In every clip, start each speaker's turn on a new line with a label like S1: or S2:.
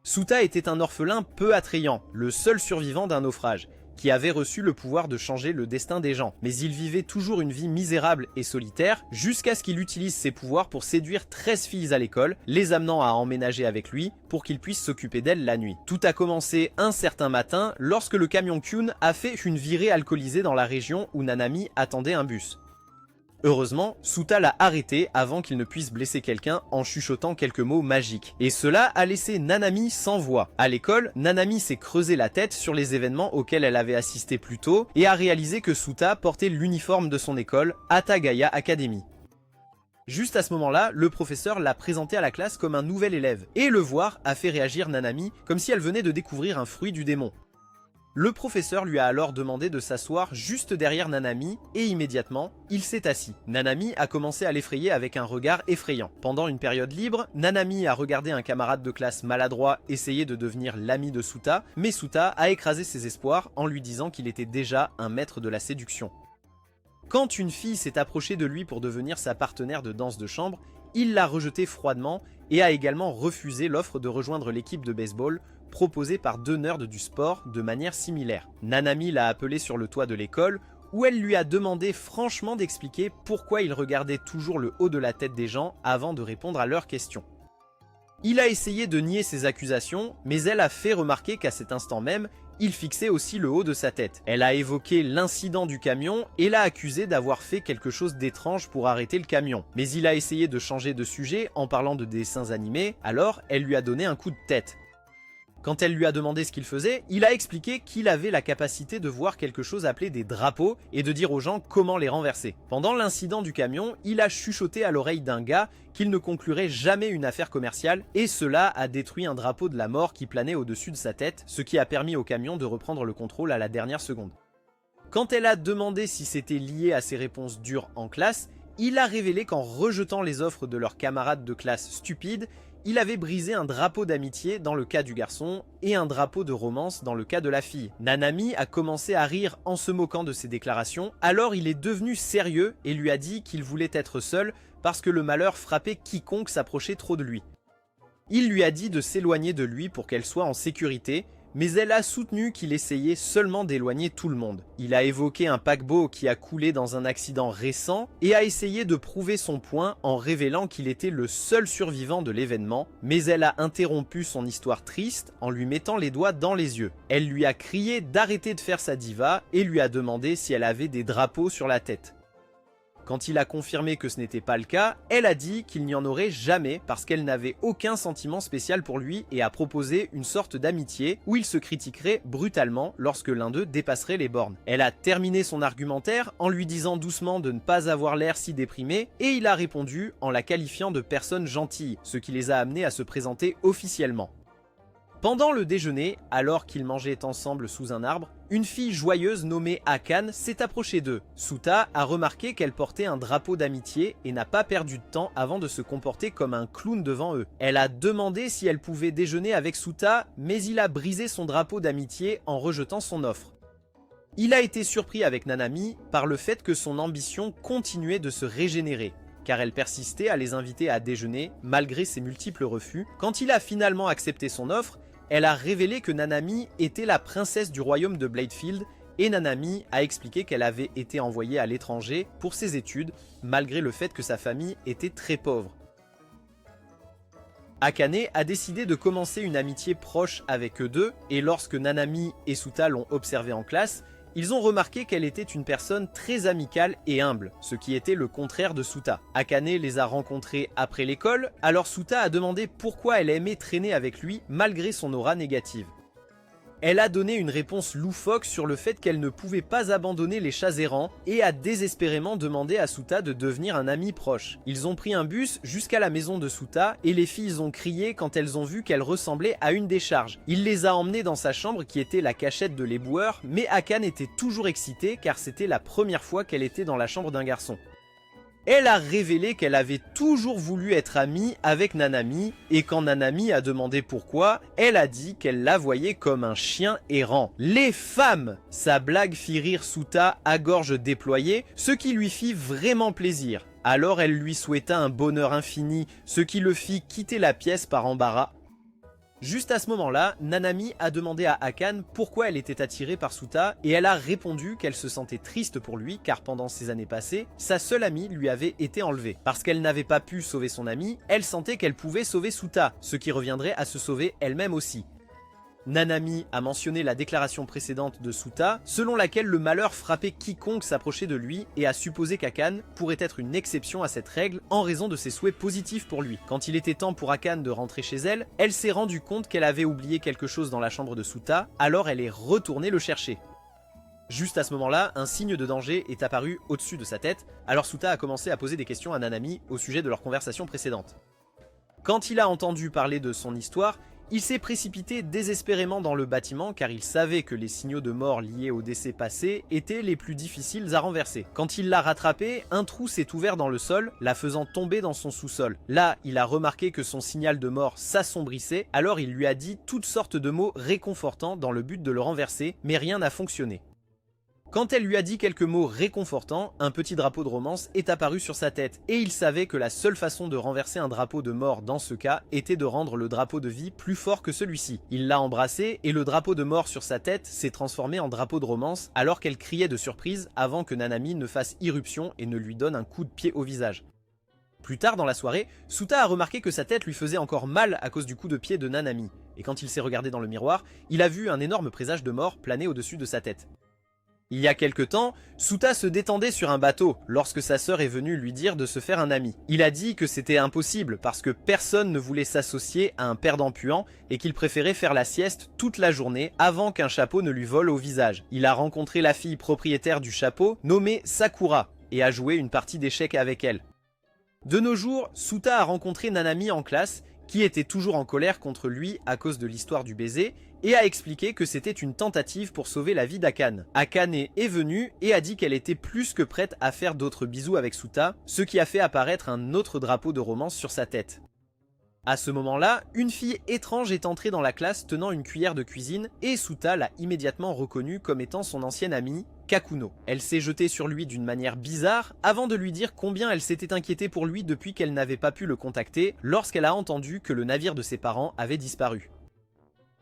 S1: Suta était un orphelin peu attrayant, le seul survivant d'un naufrage, qui avait reçu le pouvoir de changer le destin des gens. Mais il vivait toujours une vie misérable et solitaire, jusqu'à ce qu'il utilise ses pouvoirs pour séduire 13 filles à l'école, les amenant à emménager avec lui pour qu'il puisse s'occuper d'elles la nuit. Tout a commencé un certain matin, lorsque le camion Kyun a fait une virée alcoolisée dans la région où Nanami attendait un bus. Heureusement, Suta l'a arrêté avant qu'il ne puisse blesser quelqu'un en chuchotant quelques mots magiques. Et cela a laissé Nanami sans voix. À l'école, Nanami s'est creusé la tête sur les événements auxquels elle avait assisté plus tôt et a réalisé que Suta portait l'uniforme de son école, Atagaya Academy. Juste à ce moment-là, le professeur l'a présenté à la classe comme un nouvel élève, et le voir a fait réagir Nanami comme si elle venait de découvrir un fruit du démon. Le professeur lui a alors demandé de s'asseoir juste derrière Nanami et immédiatement, il s'est assis. Nanami a commencé à l'effrayer avec un regard effrayant. Pendant une période libre, Nanami a regardé un camarade de classe maladroit essayer de devenir l'ami de Suta, mais Suta a écrasé ses espoirs en lui disant qu'il était déjà un maître de la séduction. Quand une fille s'est approchée de lui pour devenir sa partenaire de danse de chambre, il l'a rejetée froidement et a également refusé l'offre de rejoindre l'équipe de baseball proposée par 2 nerds du sport de manière similaire. Nanami l'a appelé sur le toit de l'école où elle lui a demandé franchement d'expliquer pourquoi il regardait toujours le haut de la tête des gens avant de répondre à leurs questions. Il a essayé de nier ses accusations, mais elle a fait remarquer qu'à cet instant même, il fixait aussi le haut de sa tête. Elle a évoqué l'incident du camion et l'a accusé d'avoir fait quelque chose d'étrange pour arrêter le camion. Mais il a essayé de changer de sujet en parlant de dessins animés, alors elle lui a donné un coup de tête. Quand elle lui a demandé ce qu'il faisait, il a expliqué qu'il avait la capacité de voir quelque chose appelé des drapeaux et de dire aux gens comment les renverser. Pendant l'incident du camion, il a chuchoté à l'oreille d'un gars qu'il ne conclurait jamais une affaire commerciale et cela a détruit un drapeau de la mort qui planait au-dessus de sa tête, ce qui a permis au camion de reprendre le contrôle à la dernière seconde. Quand elle a demandé si c'était lié à ses réponses dures en classe, il a révélé qu'en rejetant les offres de leurs camarades de classe stupides, il avait brisé un drapeau d'amitié dans le cas du garçon et un drapeau de romance dans le cas de la fille. Nanami a commencé à rire en se moquant de ses déclarations, alors il est devenu sérieux et lui a dit qu'il voulait être seul parce que le malheur frappait quiconque s'approchait trop de lui. Il lui a dit de s'éloigner de lui pour qu'elle soit en sécurité, mais elle a soutenu qu'il essayait seulement d'éloigner tout le monde. Il a évoqué un paquebot qui a coulé dans un accident récent et a essayé de prouver son point en révélant qu'il était le seul survivant de l'événement, mais elle a interrompu son histoire triste en lui mettant les doigts dans les yeux. Elle lui a crié d'arrêter de faire sa diva et lui a demandé si elle avait des drapeaux sur la tête. Quand il a confirmé que ce n'était pas le cas, elle a dit qu'il n'y en aurait jamais parce qu'elle n'avait aucun sentiment spécial pour lui et a proposé une sorte d'amitié où ils se critiqueraient brutalement lorsque l'un d'eux dépasserait les bornes. Elle a terminé son argumentaire en lui disant doucement de ne pas avoir l'air si déprimé et il a répondu en la qualifiant de personne gentille, ce qui les a amenés à se présenter officiellement. Pendant le déjeuner, alors qu'ils mangeaient ensemble sous un arbre, une fille joyeuse nommée Akane s'est approchée d'eux. Suta a remarqué qu'elle portait un drapeau d'amitié et n'a pas perdu de temps avant de se comporter comme un clown devant eux. Elle a demandé si elle pouvait déjeuner avec Suta, mais il a brisé son drapeau d'amitié en rejetant son offre. Il a été surpris avec Nanami par le fait que son ambition continuait de se régénérer, car elle persistait à les inviter à déjeuner malgré ses multiples refus. Quand il a finalement accepté son offre, elle a révélé que Nanami était la princesse du royaume de Bladefield et Nanami a expliqué qu'elle avait été envoyée à l'étranger pour ses études malgré le fait que sa famille était très pauvre. Akane a décidé de commencer une amitié proche avec eux deux et lorsque Nanami et Suta l'ont observée en classe, ils ont remarqué qu'elle était une personne très amicale et humble, ce qui était le contraire de Suta. Akane les a rencontrés après l'école, alors Suta a demandé pourquoi elle aimait traîner avec lui malgré son aura négative. Elle a donné une réponse loufoque sur le fait qu'elle ne pouvait pas abandonner les chats errants et a désespérément demandé à Suta de devenir un ami proche. Ils ont pris un bus jusqu'à la maison de Suta et les filles ont crié quand elles ont vu qu'elle ressemblait à une décharge. Il les a emmenées dans sa chambre qui était la cachette de l'éboueur, mais Akane était toujours excitée car c'était la première fois qu'elle était dans la chambre d'un garçon. Elle a révélé qu'elle avait toujours voulu être amie avec Nanami, et quand Nanami a demandé pourquoi, elle a dit qu'elle la voyait comme un chien errant. Les femmes! Sa blague fit rire Suta à gorge déployée, ce qui lui fit vraiment plaisir. Alors elle lui souhaita un bonheur infini, ce qui le fit quitter la pièce par embarras. Juste à ce moment-là, Nanami a demandé à Akane pourquoi elle était attirée par Suta et elle a répondu qu'elle se sentait triste pour lui car pendant ces années passées, sa seule amie lui avait été enlevée. Parce qu'elle n'avait pas pu sauver son amie, elle sentait qu'elle pouvait sauver Suta, ce qui reviendrait à se sauver elle-même aussi. Nanami a mentionné la déclaration précédente de Suta, selon laquelle le malheur frappait quiconque s'approchait de lui et a supposé qu'Akane pourrait être une exception à cette règle en raison de ses souhaits positifs pour lui. Quand il était temps pour Akane de rentrer chez elle, elle s'est rendue compte qu'elle avait oublié quelque chose dans la chambre de Suta, alors elle est retournée le chercher. Juste à ce moment-là, un signe de danger est apparu au-dessus de sa tête, alors Suta a commencé à poser des questions à Nanami au sujet de leur conversation précédente. Quand il a entendu parler de son histoire, il s'est précipité désespérément dans le bâtiment car il savait que les signaux de mort liés au décès passé étaient les plus difficiles à renverser. Quand il l'a rattrapée, un trou s'est ouvert dans le sol, la faisant tomber dans son sous-sol. Là, il a remarqué que son signal de mort s'assombrissait, alors il lui a dit toutes sortes de mots réconfortants dans le but de le renverser, mais rien n'a fonctionné. Quand elle lui a dit quelques mots réconfortants, un petit drapeau de romance est apparu sur sa tête, et il savait que la seule façon de renverser un drapeau de mort dans ce cas était de rendre le drapeau de vie plus fort que celui-ci. Il l'a embrassé, et le drapeau de mort sur sa tête s'est transformé en drapeau de romance, alors qu'elle criait de surprise avant que Nanami ne fasse irruption et ne lui donne un coup de pied au visage. Plus tard dans la soirée, Suta a remarqué que sa tête lui faisait encore mal à cause du coup de pied de Nanami, et quand il s'est regardé dans le miroir, il a vu un énorme présage de mort planer au-dessus de sa tête. Il y a quelque temps, Suta se détendait sur un bateau lorsque sa sœur est venue lui dire de se faire un ami. Il a dit que c'était impossible parce que personne ne voulait s'associer à un perdant puant et qu'il préférait faire la sieste toute la journée avant qu'un chapeau ne lui vole au visage. Il a rencontré la fille propriétaire du chapeau nommée Sakura et a joué une partie d'échecs avec elle. De nos jours, Suta a rencontré Nanami en classe qui était toujours en colère contre lui à cause de l'histoire du baiser et a expliqué que c'était une tentative pour sauver la vie d'Akane. Akane est venue et a dit qu'elle était plus que prête à faire d'autres bisous avec Suta, ce qui a fait apparaître un autre drapeau de romance sur sa tête. À ce moment-là, une fille étrange est entrée dans la classe tenant une cuillère de cuisine et Suta l'a immédiatement reconnue comme étant son ancienne amie, Kakuno. Elle s'est jetée sur lui d'une manière bizarre avant de lui dire combien elle s'était inquiétée pour lui depuis qu'elle n'avait pas pu le contacter lorsqu'elle a entendu que le navire de ses parents avait disparu.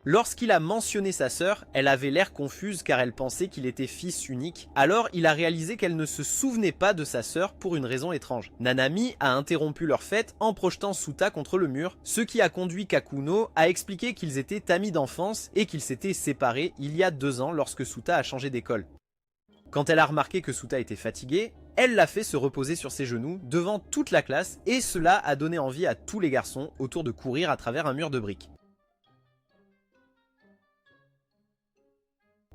S1: Lorsqu'il a mentionné sa sœur, elle avait l'air confuse car elle pensait qu'il était fils unique, alors il a réalisé qu'elle ne se souvenait pas de sa sœur pour une raison étrange. Nanami a interrompu leur fête en projetant Suta contre le mur, ce qui a conduit Kakuno à expliquer qu'ils étaient amis d'enfance et qu'ils s'étaient séparés il y a 2 ans lorsque Suta a changé d'école. Quand elle a remarqué que Suta était fatiguée, elle l'a fait se reposer sur ses genoux devant toute la classe et cela a donné envie à tous les garçons autour de courir à travers un mur de briques.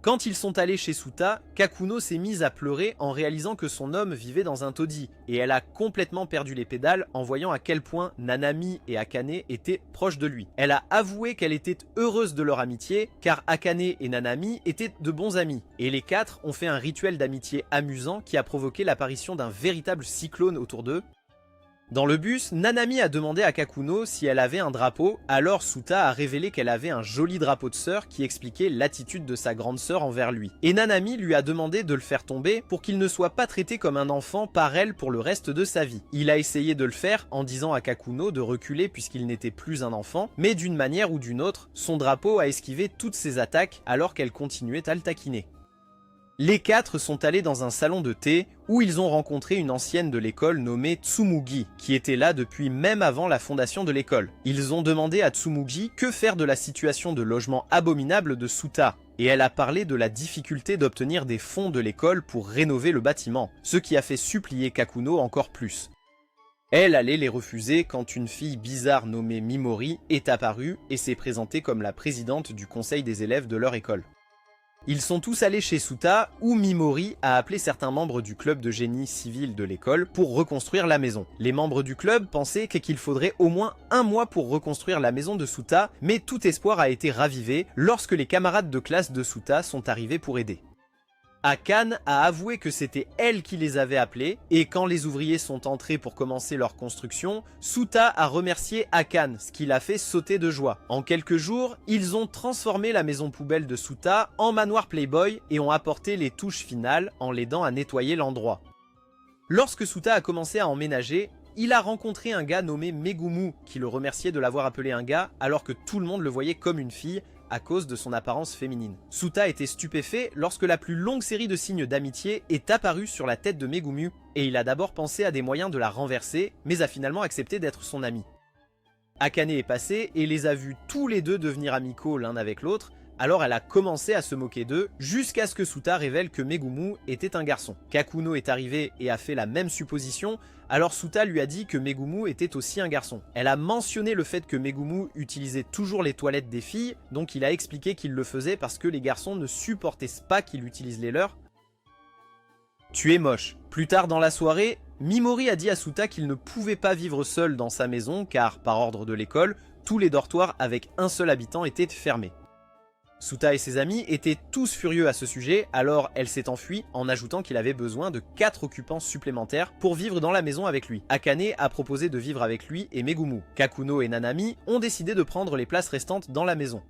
S1: Quand ils sont allés chez Suta, Kakuno s'est mise à pleurer en réalisant que son homme vivait dans un taudis, et elle a complètement perdu les pédales en voyant à quel point Nanami et Akane étaient proches de lui. Elle a avoué qu'elle était heureuse de leur amitié, car Akane et Nanami étaient de bons amis, et les 4 ont fait un rituel d'amitié amusant qui a provoqué l'apparition d'un véritable cyclone autour d'eux. Dans le bus, Nanami a demandé à Kakuno si elle avait un drapeau, alors Suta a révélé qu'elle avait un joli drapeau de sœur qui expliquait l'attitude de sa grande sœur envers lui. Et Nanami lui a demandé de le faire tomber pour qu'il ne soit pas traité comme un enfant par elle pour le reste de sa vie. Il a essayé de le faire en disant à Kakuno de reculer puisqu'il n'était plus un enfant, mais d'une manière ou d'une autre, son drapeau a esquivé toutes ses attaques alors qu'elle continuait à le taquiner. Les 4 sont allés dans un salon de thé où ils ont rencontré une ancienne de l'école nommée Tsumugi, qui était là depuis même avant la fondation de l'école. Ils ont demandé à Tsumugi que faire de la situation de logement abominable de Suta, et elle a parlé de la difficulté d'obtenir des fonds de l'école pour rénover le bâtiment, ce qui a fait supplier Kakuno encore plus. Elle allait les refuser quand une fille bizarre nommée Mimori est apparue et s'est présentée comme la présidente du conseil des élèves de leur école. Ils sont tous allés chez Suta où Mimori a appelé certains membres du club de génie civil de l'école pour reconstruire la maison. Les membres du club pensaient qu'il faudrait au moins 1 mois pour reconstruire la maison de Suta, mais tout espoir a été ravivé lorsque les camarades de classe de Suta sont arrivés pour aider. Akane a avoué que c'était elle qui les avait appelés, et quand les ouvriers sont entrés pour commencer leur construction, Suta a remercié Akane, ce qui l'a fait sauter de joie. En quelques jours, ils ont transformé la maison poubelle de Suta en manoir Playboy et ont apporté les touches finales en l'aidant à nettoyer l'endroit. Lorsque Suta a commencé à emménager, il a rencontré un gars nommé Megumu qui le remerciait de l'avoir appelé un gars alors que tout le monde le voyait comme une fille à cause de son apparence féminine. Suta était stupéfait lorsque la plus longue série de signes d'amitié est apparue sur la tête de Megumu et il a d'abord pensé à des moyens de la renverser mais a finalement accepté d'être son ami. Akane est passée et les a vus tous les deux devenir amicaux l'un avec l'autre, alors elle a commencé à se moquer d'eux jusqu'à ce que Suta révèle que Megumu était un garçon. Kakuno est arrivé et a fait la même supposition, alors Suta lui a dit que Megumu était aussi un garçon. Elle a mentionné le fait que Megumu utilisait toujours les toilettes des filles, donc il a expliqué qu'il le faisait parce que les garçons ne supportaient pas qu'il utilise les leurs. Tu es moche. Plus tard dans la soirée, Mimori a dit à Suta qu'il ne pouvait pas vivre seul dans sa maison car, par ordre de l'école, tous les dortoirs avec un seul habitant étaient fermés. Suta et ses amis étaient tous furieux à ce sujet, alors elle s'est enfuie en ajoutant qu'il avait besoin de 4 occupants supplémentaires pour vivre dans la maison avec lui. Akane a proposé de vivre avec lui et Megumu. Kakuno et Nanami ont décidé de prendre les places restantes dans la maison.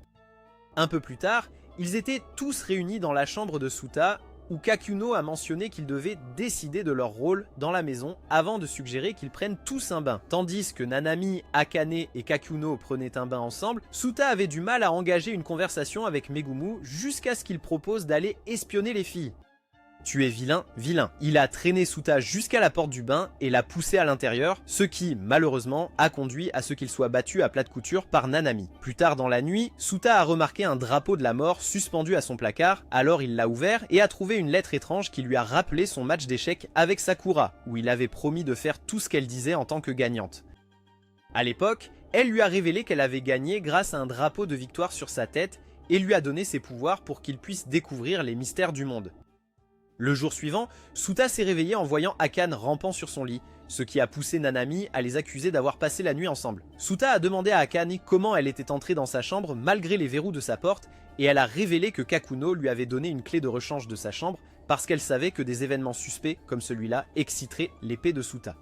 S1: Un peu plus tard, ils étaient tous réunis dans la chambre de Suta où Kakuno a mentionné qu'ils devaient décider de leur rôle dans la maison avant de suggérer qu'ils prennent tous un bain. Tandis que Nanami, Akane et Kakuno prenaient un bain ensemble, Suta avait du mal à engager une conversation avec Megumu jusqu'à ce qu'il propose d'aller espionner les filles. Tu es vilain, vilain. Il a traîné Suta jusqu'à la porte du bain et l'a poussé à l'intérieur, ce qui, malheureusement, a conduit à ce qu'il soit battu à plat de couture par Nanami. Plus tard dans la nuit, Suta a remarqué un drapeau de la mort suspendu à son placard, alors il l'a ouvert et a trouvé une lettre étrange qui lui a rappelé son match d'échecs avec Sakura, où il avait promis de faire tout ce qu'elle disait en tant que gagnante. À l'époque, elle lui a révélé qu'elle avait gagné grâce à un drapeau de victoire sur sa tête et lui a donné ses pouvoirs pour qu'il puisse découvrir les mystères du monde. Le jour suivant, Suta s'est réveillé en voyant Akane rampant sur son lit, ce qui a poussé Nanami à les accuser d'avoir passé la nuit ensemble. Suta a demandé à Akane comment elle était entrée dans sa chambre malgré les verrous de sa porte, et elle a révélé que Kakuno lui avait donné une clé de rechange de sa chambre parce qu'elle savait que des événements suspects comme celui-là exciteraient l'épée de Suta.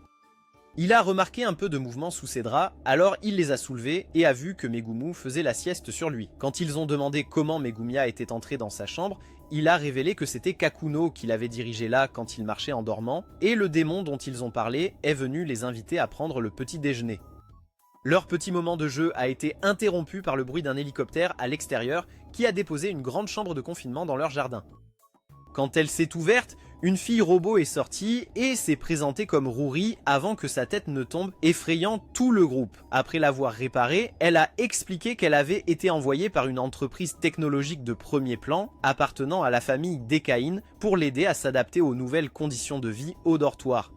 S1: Il a remarqué un peu de mouvement sous ses draps, alors il les a soulevés et a vu que Megumu faisait la sieste sur lui. Quand ils ont demandé comment Megumiya était entré dans sa chambre, il a révélé que c'était Kakuno qui l'avait dirigé là quand il marchait en dormant, et le démon dont ils ont parlé est venu les inviter à prendre le petit déjeuner. Leur petit moment de jeu a été interrompu par le bruit d'un hélicoptère à l'extérieur qui a déposé une grande chambre de confinement dans leur jardin. Quand elle s'est ouverte, une fille robot est sortie et s'est présentée comme Ruri avant que sa tête ne tombe, effrayant tout le groupe. Après l'avoir réparée, elle a expliqué qu'elle avait été envoyée par une entreprise technologique de premier plan appartenant à la famille Dekain pour l'aider à s'adapter aux nouvelles conditions de vie au dortoir.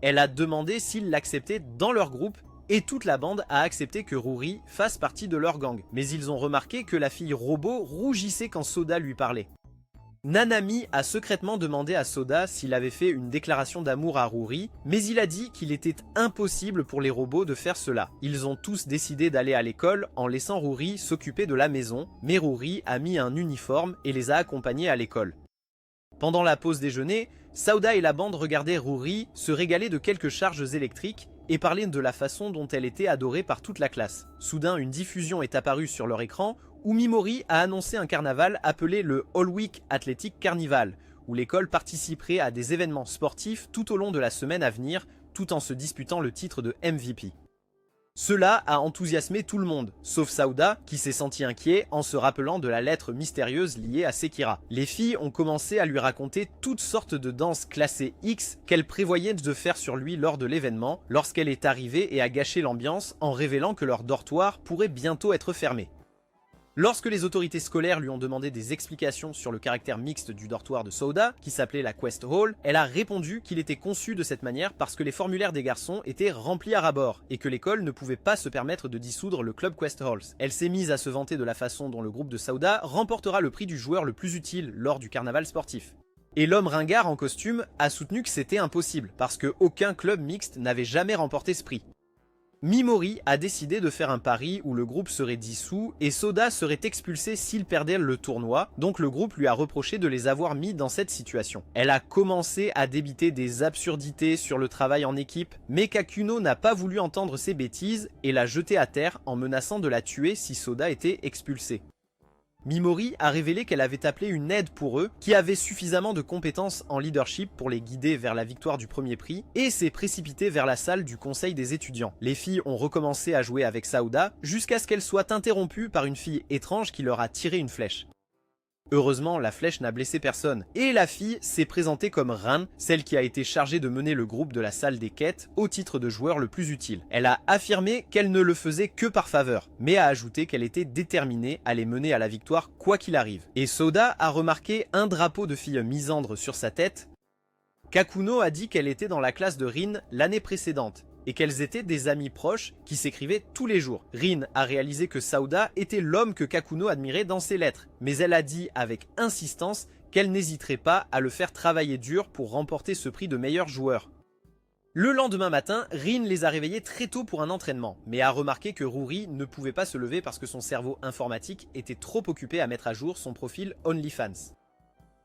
S1: Elle a demandé s'ils l'acceptaient dans leur groupe et toute la bande a accepté que Ruri fasse partie de leur gang. Mais ils ont remarqué que la fille robot rougissait quand Soda lui parlait. Nanami a secrètement demandé à Soda s'il avait fait une déclaration d'amour à Ruri, mais il a dit qu'il était impossible pour les robots de faire cela. Ils ont tous décidé d'aller à l'école en laissant Ruri s'occuper de la maison, mais Ruri a mis un uniforme et les a accompagnés à l'école. Pendant la pause déjeuner, Sauda et la bande regardaient Ruri se régaler de quelques charges électriques et parler de la façon dont elle était adorée par toute la classe. Soudain, une diffusion est apparue sur leur écran où Mimori a annoncé un carnaval appelé le All Week Athletic Carnival, où l'école participerait à des événements sportifs tout au long de la semaine à venir, tout en se disputant le titre de MVP. Cela a enthousiasmé tout le monde, sauf Sauda, qui s'est senti inquiet en se rappelant de la lettre mystérieuse liée à Sekira. Les filles ont commencé à lui raconter toutes sortes de danses classées X qu'elle prévoyait de faire sur lui lors de l'événement, lorsqu'elle est arrivée et a gâché l'ambiance en révélant que leur dortoir pourrait bientôt être fermé. Lorsque les autorités scolaires lui ont demandé des explications sur le caractère mixte du dortoir de Sauda, qui s'appelait la Quest Hall, elle a répondu qu'il était conçu de cette manière parce que les formulaires des garçons étaient remplis à ras-bord et que l'école ne pouvait pas se permettre de dissoudre le club Quest Halls. Elle s'est mise à se vanter de la façon dont le groupe de Sauda remportera le prix du joueur le plus utile lors du carnaval sportif. Et l'homme ringard en costume a soutenu que c'était impossible parce qu'aucun club mixte n'avait jamais remporté ce prix. Mimori a décidé de faire un pari où le groupe serait dissous et Soda serait expulsé s'il perdait le tournoi, donc le groupe lui a reproché de les avoir mis dans cette situation. Elle a commencé à débiter des absurdités sur le travail en équipe, mais Kakuno n'a pas voulu entendre ces bêtises et l'a jetée à terre en menaçant de la tuer si Soda était expulsé. Mimori a révélé qu'elle avait appelé une aide pour eux, qui avait suffisamment de compétences en leadership pour les guider vers la victoire du premier prix, et s'est précipitée vers la salle du conseil des étudiants. Les filles ont recommencé à jouer avec Sauda, jusqu'à ce qu'elle soit interrompue par une fille étrange qui leur a tiré une flèche. Heureusement, la flèche n'a blessé personne, et la fille s'est présentée comme Ran, celle qui a été chargée de mener le groupe de la salle des quêtes au titre de joueur le plus utile. Elle a affirmé qu'elle ne le faisait que par faveur, mais a ajouté qu'elle était déterminée à les mener à la victoire quoi qu'il arrive. Et Soda a remarqué un drapeau de fille misandre sur sa tête. Kakuno a dit qu'elle était dans la classe de Rin l'année précédente, et qu'elles étaient des amis proches qui s'écrivaient tous les jours. Rin a réalisé que Sauda était l'homme que Kakuno admirait dans ses lettres, mais elle a dit avec insistance qu'elle n'hésiterait pas à le faire travailler dur pour remporter ce prix de meilleur joueur. Le lendemain matin, Rin les a réveillés très tôt pour un entraînement, mais a remarqué que Ruri ne pouvait pas se lever parce que son cerveau informatique était trop occupé à mettre à jour son profil OnlyFans.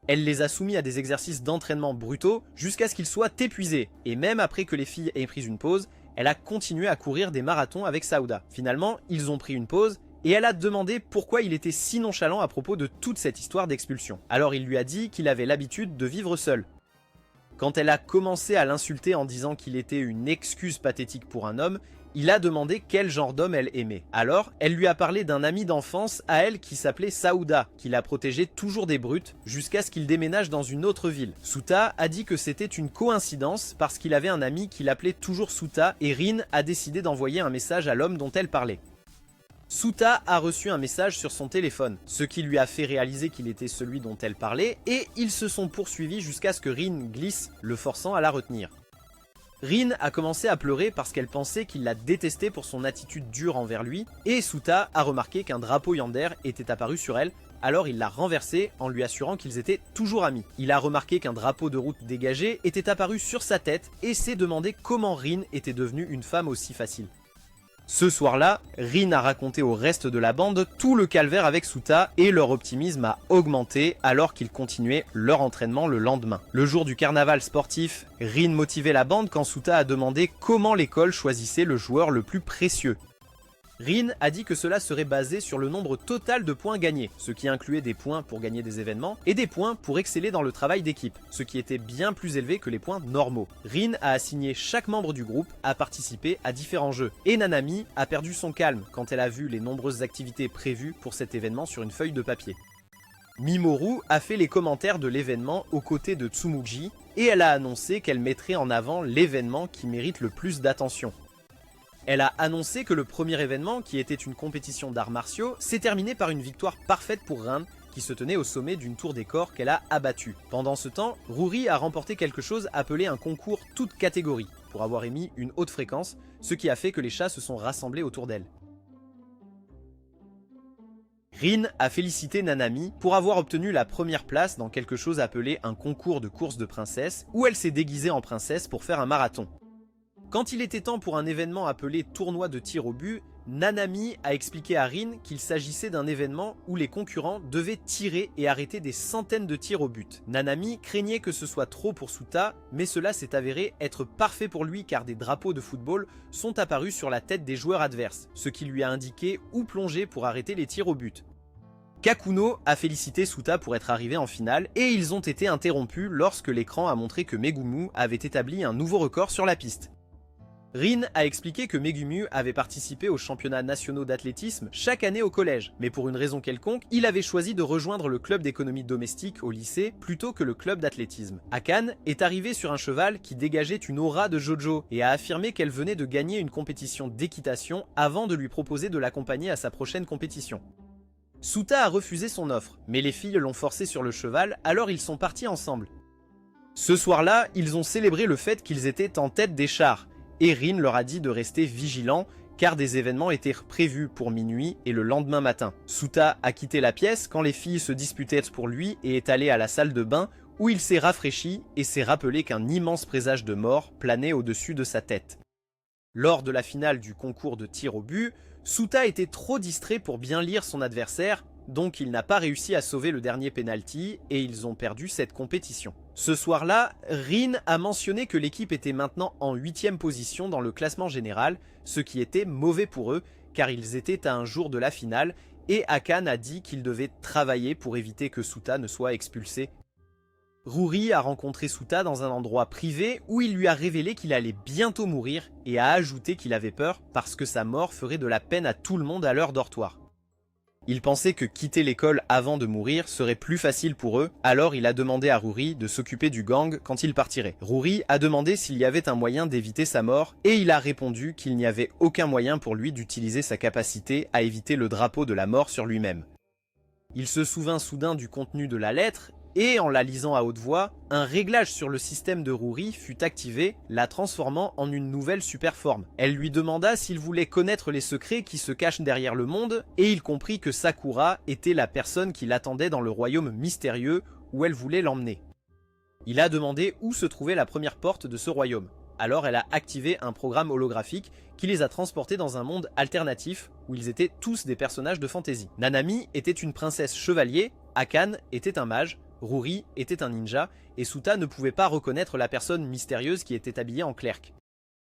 S1: Elle les a soumis à des exercices d'entraînement brutaux jusqu'à ce qu'ils soient épuisés, et même après que les filles aient pris une pause, elle a continué à courir des marathons avec Sauda. Finalement, ils ont pris une pause, et elle a demandé pourquoi il était si nonchalant à propos de toute cette histoire d'expulsion. Alors il lui a dit qu'il avait l'habitude de vivre seul. Quand elle a commencé à l'insulter en disant qu'il était une excuse pathétique pour un homme, il a demandé quel genre d'homme elle aimait. Alors, elle lui a parlé d'un ami d'enfance à elle qui s'appelait Sauda, qui la protégeait toujours des brutes, jusqu'à ce qu'il déménage dans une autre ville. Suta a dit que c'était une coïncidence parce qu'il avait un ami qui l'appelait toujours Suta et Rin a décidé d'envoyer un message à l'homme dont elle parlait. Suta a reçu un message sur son téléphone, ce qui lui a fait réaliser qu'il était celui dont elle parlait, et ils se sont poursuivis jusqu'à ce que Rin glisse, le forçant à la retenir. Rin a commencé à pleurer parce qu'elle pensait qu'il la détestait pour son attitude dure envers lui, et Suta a remarqué qu'un drapeau Yandere était apparu sur elle, alors il l'a renversé en lui assurant qu'ils étaient toujours amis. Il a remarqué qu'un drapeau de route dégagé était apparu sur sa tête et s'est demandé comment Rin était devenue une femme aussi facile. Ce soir-là, Rin a raconté au reste de la bande tout le calvaire avec Suta et leur optimisme a augmenté alors qu'ils continuaient leur entraînement le lendemain. Le jour du carnaval sportif, Rin motivait la bande quand Suta a demandé comment l'école choisissait le joueur le plus précieux. Rin a dit que cela serait basé sur le nombre total de points gagnés, ce qui incluait des points pour gagner des événements et des points pour exceller dans le travail d'équipe, ce qui était bien plus élevé que les points normaux. Rin a assigné chaque membre du groupe à participer à différents jeux, et Nanami a perdu son calme quand elle a vu les nombreuses activités prévues pour cet événement sur une feuille de papier. Mimoru a fait les commentaires de l'événement aux côtés de Tsumugi, et elle a annoncé qu'elle mettrait en avant l'événement qui mérite le plus d'attention. Elle a annoncé que le premier événement, qui était une compétition d'arts martiaux, s'est terminé par une victoire parfaite pour Rin, qui se tenait au sommet d'une tour des corps qu'elle a abattue. Pendant ce temps, Ruri a remporté quelque chose appelé un concours toute catégorie, pour avoir émis une haute fréquence, ce qui a fait que les chats se sont rassemblés autour d'elle. Rin a félicité Nanami pour avoir obtenu la première place dans quelque chose appelé un concours de course de princesse, où elle s'est déguisée en princesse pour faire un marathon. Quand il était temps pour un événement appelé tournoi de tir au but, Nanami a expliqué à Rin qu'il s'agissait d'un événement où les concurrents devaient tirer et arrêter des centaines de tirs au but. Nanami craignait que ce soit trop pour Suta, mais cela s'est avéré être parfait pour lui car des drapeaux de football sont apparus sur la tête des joueurs adverses, ce qui lui a indiqué où plonger pour arrêter les tirs au but. Kakuno a félicité Suta pour être arrivé en finale et ils ont été interrompus lorsque l'écran a montré que Megumu avait établi un nouveau record sur la piste. Rin a expliqué que Megumu avait participé aux championnats nationaux d'athlétisme chaque année au collège, mais pour une raison quelconque, il avait choisi de rejoindre le club d'économie domestique au lycée plutôt que le club d'athlétisme. Akane est arrivée sur un cheval qui dégageait une aura de Jojo et a affirmé qu'elle venait de gagner une compétition d'équitation avant de lui proposer de l'accompagner à sa prochaine compétition. Suta a refusé son offre, mais les filles l'ont forcé sur le cheval, alors ils sont partis ensemble. Ce soir-là, ils ont célébré le fait qu'ils étaient en tête des chars, et Rin leur a dit de rester vigilants car des événements étaient prévus pour minuit et le lendemain matin. Suta a quitté la pièce quand les filles se disputaient pour lui et est allé à la salle de bain où il s'est rafraîchi et s'est rappelé qu'un immense présage de mort planait au-dessus de sa tête. Lors de la finale du concours de tir au but, Suta était trop distrait pour bien lire son adversaire, donc il n'a pas réussi à sauver le dernier penalty et ils ont perdu cette compétition. Ce soir-là, Rin a mentionné que l'équipe était maintenant en 8e position dans le classement général, ce qui était mauvais pour eux car ils étaient à un jour de la finale et Akane a dit qu'il devait travailler pour éviter que Suta ne soit expulsé. Ruri a rencontré Suta dans un endroit privé où il lui a révélé qu'il allait bientôt mourir et a ajouté qu'il avait peur parce que sa mort ferait de la peine à tout le monde à leur dortoir. Il pensait que quitter l'école avant de mourir serait plus facile pour eux, alors il a demandé à Ruri de s'occuper du gang quand il partirait. Ruri a demandé s'il y avait un moyen d'éviter sa mort, et il a répondu qu'il n'y avait aucun moyen pour lui d'utiliser sa capacité à éviter le drapeau de la mort sur lui-même. Il se souvint soudain du contenu de la lettre, et en la lisant à haute voix, un réglage sur le système de Ruri fut activé, la transformant en une nouvelle superforme. Elle lui demanda s'il voulait connaître les secrets qui se cachent derrière le monde, et il comprit que Sakura était la personne qui l'attendait dans le royaume mystérieux où elle voulait l'emmener. Il a demandé où se trouvait la première porte de ce royaume. Alors elle a activé un programme holographique qui les a transportés dans un monde alternatif où ils étaient tous des personnages de fantasy. Nanami était une princesse chevalier, Akane était un mage, Ruri était un ninja, et Suta ne pouvait pas reconnaître la personne mystérieuse qui était habillée en clerc.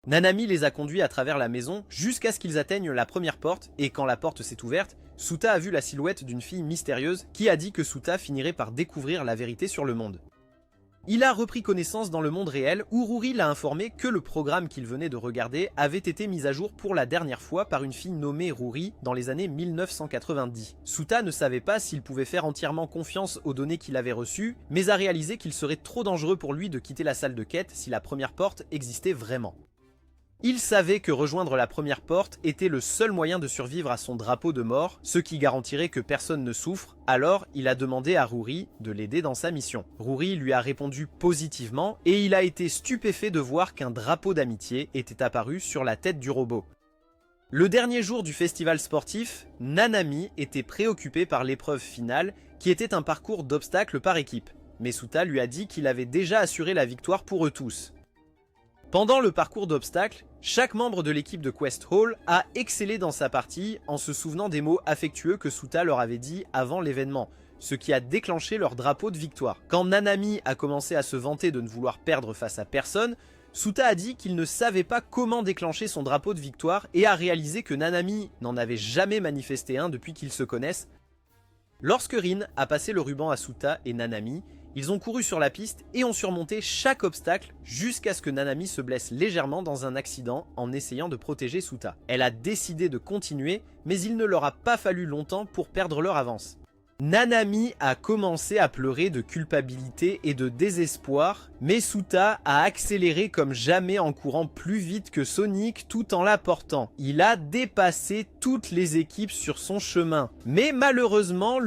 S1: Nanami les a conduits à travers la maison jusqu'à ce qu'ils atteignent la première porte, et quand la porte s'est ouverte, Suta a vu la silhouette d'une fille mystérieuse qui a dit que Suta finirait par découvrir la vérité sur le monde. Il a repris connaissance dans le monde réel où Ruri l'a informé que le programme qu'il venait de regarder avait été mis à jour pour la dernière fois par une fille nommée Ruri dans les années 1990. Suta ne savait pas s'il pouvait faire entièrement confiance aux données qu'il avait reçues, mais a réalisé qu'il serait trop dangereux pour lui de quitter la salle de quête si la première porte existait vraiment. Il savait que rejoindre la première porte était le seul moyen de survivre à son drapeau de mort, ce qui garantirait que personne ne souffre, alors il a demandé à Ruri de l'aider dans sa mission. Ruri lui a répondu positivement et il a été stupéfait de voir qu'un drapeau d'amitié était apparu sur la tête du robot. Le dernier jour du festival sportif, Nanami était préoccupé par l'épreuve finale qui était un parcours d'obstacles par équipe, mais Suta lui a dit qu'il avait déjà assuré la victoire pour eux tous. Pendant le parcours d'obstacles, chaque membre de l'équipe de Quest Hall a excellé dans sa partie en se souvenant des mots affectueux que Suta leur avait dit avant l'événement, ce qui a déclenché leur drapeau de victoire. Quand Nanami a commencé à se vanter de ne vouloir perdre face à personne, Suta a dit qu'il ne savait pas comment déclencher son drapeau de victoire et a réalisé que Nanami n'en avait jamais manifesté un depuis qu'ils se connaissent. Lorsque Rin a passé le ruban à Suta et Nanami, ils ont couru sur la piste et ont surmonté chaque obstacle jusqu'à ce que Nanami se blesse légèrement dans un accident en essayant de protéger Suta. Elle a décidé de continuer, mais il ne leur a pas fallu longtemps pour perdre leur avance. Nanami a commencé à pleurer de culpabilité et de désespoir, mais Suta a accéléré comme jamais en courant plus vite que Sonic tout en la portant. Il a dépassé toutes les équipes sur son chemin, mais malheureusement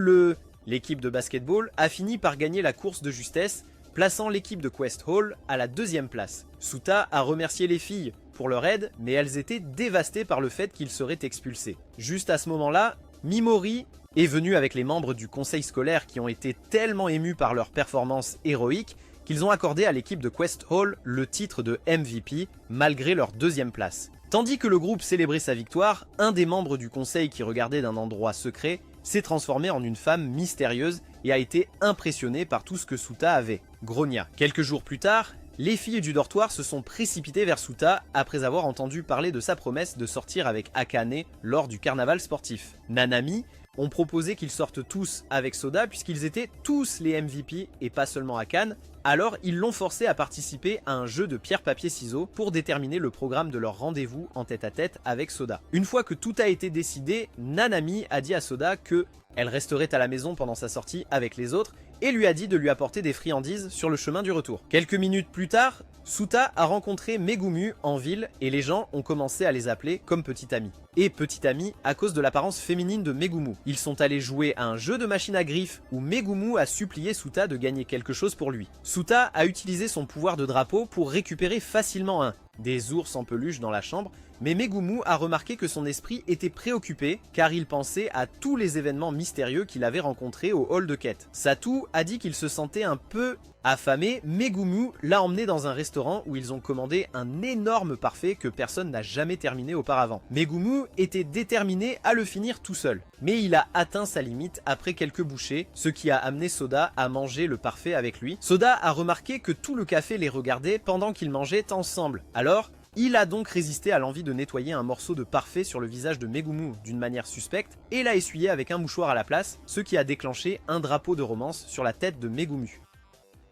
S1: l'équipe de basketball a fini par gagner la course de justesse, plaçant l'équipe de Quest Hall à la 2e place. Suta a remercié les filles pour leur aide, mais elles étaient dévastées par le fait qu'ils seraient expulsés. Juste à ce moment-là, Mimori est venu avec les membres du conseil scolaire qui ont été tellement émus par leur performance héroïque qu'ils ont accordé à l'équipe de Quest Hall le titre de MVP malgré leur 2e place. Tandis que le groupe célébrait sa victoire, un des membres du conseil qui regardait d'un endroit secret s'est transformé en une femme mystérieuse et a été impressionné par tout ce que Suta avait. Grogna. Quelques jours plus tard, les filles du dortoir se sont précipitées vers Suta après avoir entendu parler de sa promesse de sortir avec Akane lors du carnaval sportif. Nanami ont proposé qu'ils sortent tous avec Soda puisqu'ils étaient tous les MVP et pas seulement Akane, alors ils l'ont forcé à participer à un jeu de pierre-papier-ciseaux pour déterminer le programme de leur rendez-vous en tête-à-tête avec Soda. Une fois que tout a été décidé, Nanami a dit à Soda que elle resterait à la maison pendant sa sortie avec les autres et lui a dit de lui apporter des friandises sur le chemin du retour. Quelques minutes plus tard, Suta a rencontré Megumu en ville et les gens ont commencé à les appeler comme petite amie. Et petite amie à cause de l'apparence féminine de Megumu. Ils sont allés jouer à un jeu de machine à griffes où Megumu a supplié Suta de gagner quelque chose pour lui. Suta a utilisé son pouvoir de drapeau pour récupérer facilement des ours en peluche dans la chambre, mais Megumu a remarqué que son esprit était préoccupé car il pensait à tous les événements mystérieux qu'il avait rencontrés au hall de quête. Satu a dit qu'il se sentait un peu affamé. Megumu l'a emmené dans un restaurant où ils ont commandé un énorme parfait que personne n'a jamais terminé auparavant. Megumu était déterminé à le finir tout seul, mais il a atteint sa limite après quelques bouchées, ce qui a amené Soda à manger le parfait avec lui. Soda a remarqué que tout le café les regardait pendant qu'ils mangeaient ensemble. Alors, Il a donc résisté à l'envie de nettoyer un morceau de parfait sur le visage de Megumu d'une manière suspecte et l'a essuyé avec un mouchoir à la place, ce qui a déclenché un drapeau de romance sur la tête de Megumu.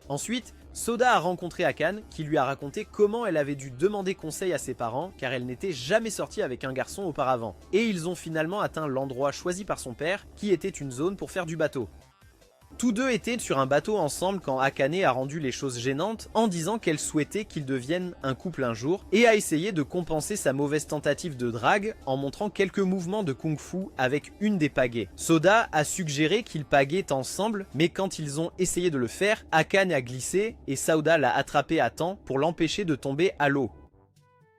S1: Ensuite, Soda a rencontré Akane qui lui a raconté comment elle avait dû demander conseil à ses parents car elle n'était jamais sortie avec un garçon auparavant. Et ils ont finalement atteint l'endroit choisi par son père qui était une zone pour faire du bateau. Tous deux étaient sur un bateau ensemble quand Akane a rendu les choses gênantes en disant qu'elle souhaitait qu'ils deviennent un couple un jour et a essayé de compenser sa mauvaise tentative de drague en montrant quelques mouvements de kung-fu avec une des pagaies. Soda a suggéré qu'ils paguaient ensemble mais quand ils ont essayé de le faire, Akane a glissé et Sauda l'a attrapé à temps pour l'empêcher de tomber à l'eau.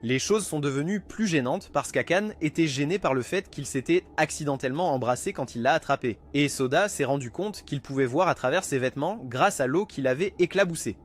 S1: Les choses sont devenues plus gênantes parce qu'Akane était gêné par le fait qu'il s'était accidentellement embrassé quand il l'a attrapé. Et Soda s'est rendu compte qu'il pouvait voir à travers ses vêtements grâce à l'eau qu'il avait éclaboussée.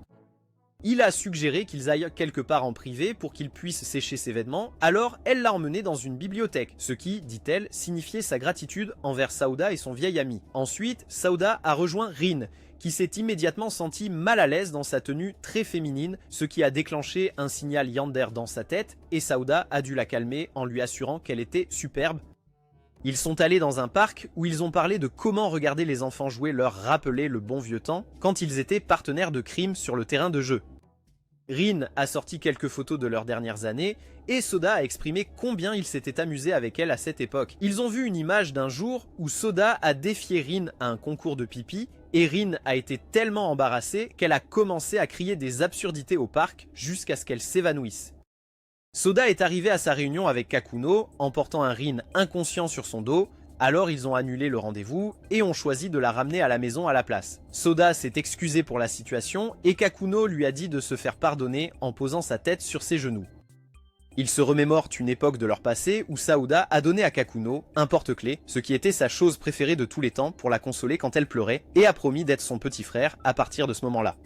S1: Il a suggéré qu'ils aillent quelque part en privé pour qu'il puisse sécher ses vêtements, alors elle l'a emmené dans une bibliothèque, ce qui, dit-elle, signifiait sa gratitude envers Sauda et son vieil ami. Ensuite, Sauda a rejoint Rin, qui s'est immédiatement senti mal à l'aise dans sa tenue très féminine, ce qui a déclenché un signal Yander dans sa tête, et Sauda a dû la calmer en lui assurant qu'elle était superbe. Ils sont allés dans un parc où ils ont parlé de comment regarder les enfants jouer leur rappeler le bon vieux temps quand ils étaient partenaires de crime sur le terrain de jeu. Rin a sorti quelques photos de leurs dernières années et Soda a exprimé combien il s'était amusé avec elle à cette époque. Ils ont vu une image d'un jour où Soda a défié Rin à un concours de pipi et Rin a été tellement embarrassée qu'elle a commencé à crier des absurdités au parc jusqu'à ce qu'elle s'évanouisse. Soda est arrivé à sa réunion avec Kakuno en portant un Rin inconscient sur son dos. Alors ils ont annulé le rendez-vous et ont choisi de la ramener à la maison à la place. Soda s'est excusé pour la situation et Kakuno lui a dit de se faire pardonner en posant sa tête sur ses genoux. Ils se remémorent une époque de leur passé où Sauda a donné à Kakuno un porte-clés, ce qui était sa chose préférée de tous les temps pour la consoler quand elle pleurait, et a promis d'être son petit frère à partir de ce moment-là.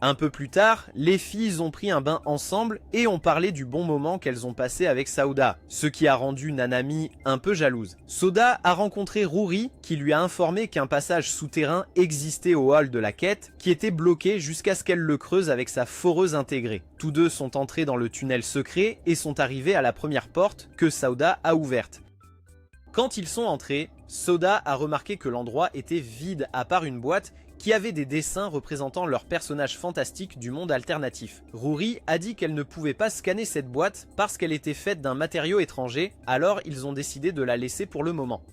S1: Un peu plus tard, les filles ont pris un bain ensemble et ont parlé du bon moment qu'elles ont passé avec Sauda, ce qui a rendu Nanami un peu jalouse. Soda a rencontré Ruri qui lui a informé qu'un passage souterrain existait au hall de la quête qui était bloqué jusqu'à ce qu'elle le creuse avec sa foreuse intégrée. Tous deux sont entrés dans le tunnel secret et sont arrivés à la première porte que Sauda a ouverte. Quand ils sont entrés, Soda a remarqué que l'endroit était vide à part une boîte qui avait des dessins représentant leurs personnages fantastiques du monde alternatif. Ruri a dit qu'elle ne pouvait pas scanner cette boîte parce qu'elle était faite d'un matériau étranger, alors ils ont décidé de la laisser pour le moment.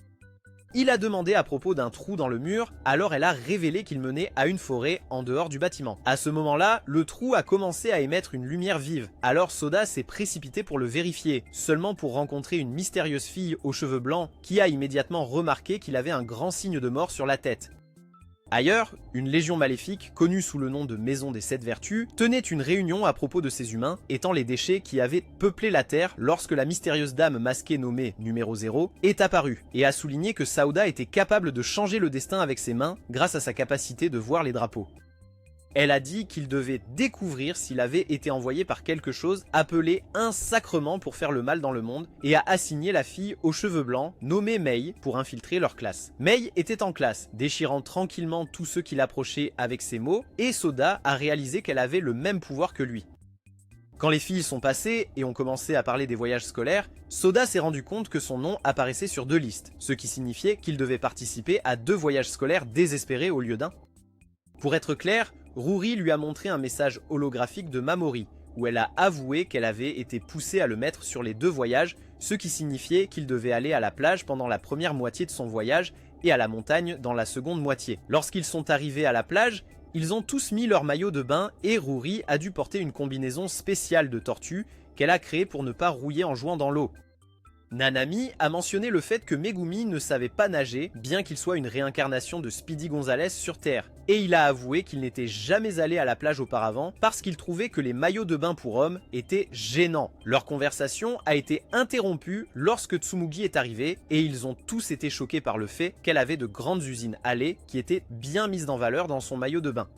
S1: Il a demandé à propos d'un trou dans le mur, alors elle a révélé qu'il menait à une forêt en dehors du bâtiment. À ce moment-là, le trou a commencé à émettre une lumière vive, alors Soda s'est précipité pour le vérifier, seulement pour rencontrer une mystérieuse fille aux cheveux blancs qui a immédiatement remarqué qu'il avait un grand signe de mort sur la tête. Ailleurs, une légion maléfique, connue sous le nom de Maison des Sept Vertus, tenait une réunion à propos de ces humains, étant les déchets qui avaient peuplé la Terre lorsque la mystérieuse dame masquée nommée Numéro 0 est apparue, et a souligné que Sauda était capable de changer le destin avec ses mains grâce à sa capacité de voir les drapeaux. Elle a dit qu'il devait découvrir s'il avait été envoyé par quelque chose appelé un sacrement pour faire le mal dans le monde et a assigné la fille aux cheveux blancs nommée Mei pour infiltrer leur classe. Mei était en classe, déchirant tranquillement tous ceux qui l'approchaient avec ses mots et Soda a réalisé qu'elle avait le même pouvoir que lui. Quand les filles sont passées et ont commencé à parler des voyages scolaires, Soda s'est rendu compte que son nom apparaissait sur 2 listes, ce qui signifiait qu'il devait participer à 2 voyages scolaires désespérés au lieu d'un. Pour être clair, Ruri lui a montré un message holographique de Mamori, où elle a avoué qu'elle avait été poussée à le mettre sur les 2 voyages, ce qui signifiait qu'il devait aller à la plage pendant la première moitié de son voyage et à la montagne dans la seconde moitié. Lorsqu'ils sont arrivés à la plage, ils ont tous mis leur maillot de bain et Ruri a dû porter une combinaison spéciale de tortue qu'elle a créée pour ne pas rouiller en jouant dans l'eau. Nanami a mentionné le fait que Megumi ne savait pas nager, bien qu'il soit une réincarnation de Speedy Gonzales sur Terre, et il a avoué qu'il n'était jamais allé à la plage auparavant parce qu'il trouvait que les maillots de bain pour hommes étaient gênants. Leur conversation a été interrompue lorsque Tsumugi est arrivé, et ils ont tous été choqués par le fait qu'elle avait de grandes usines à lait qui étaient bien mises en valeur dans son maillot de bain.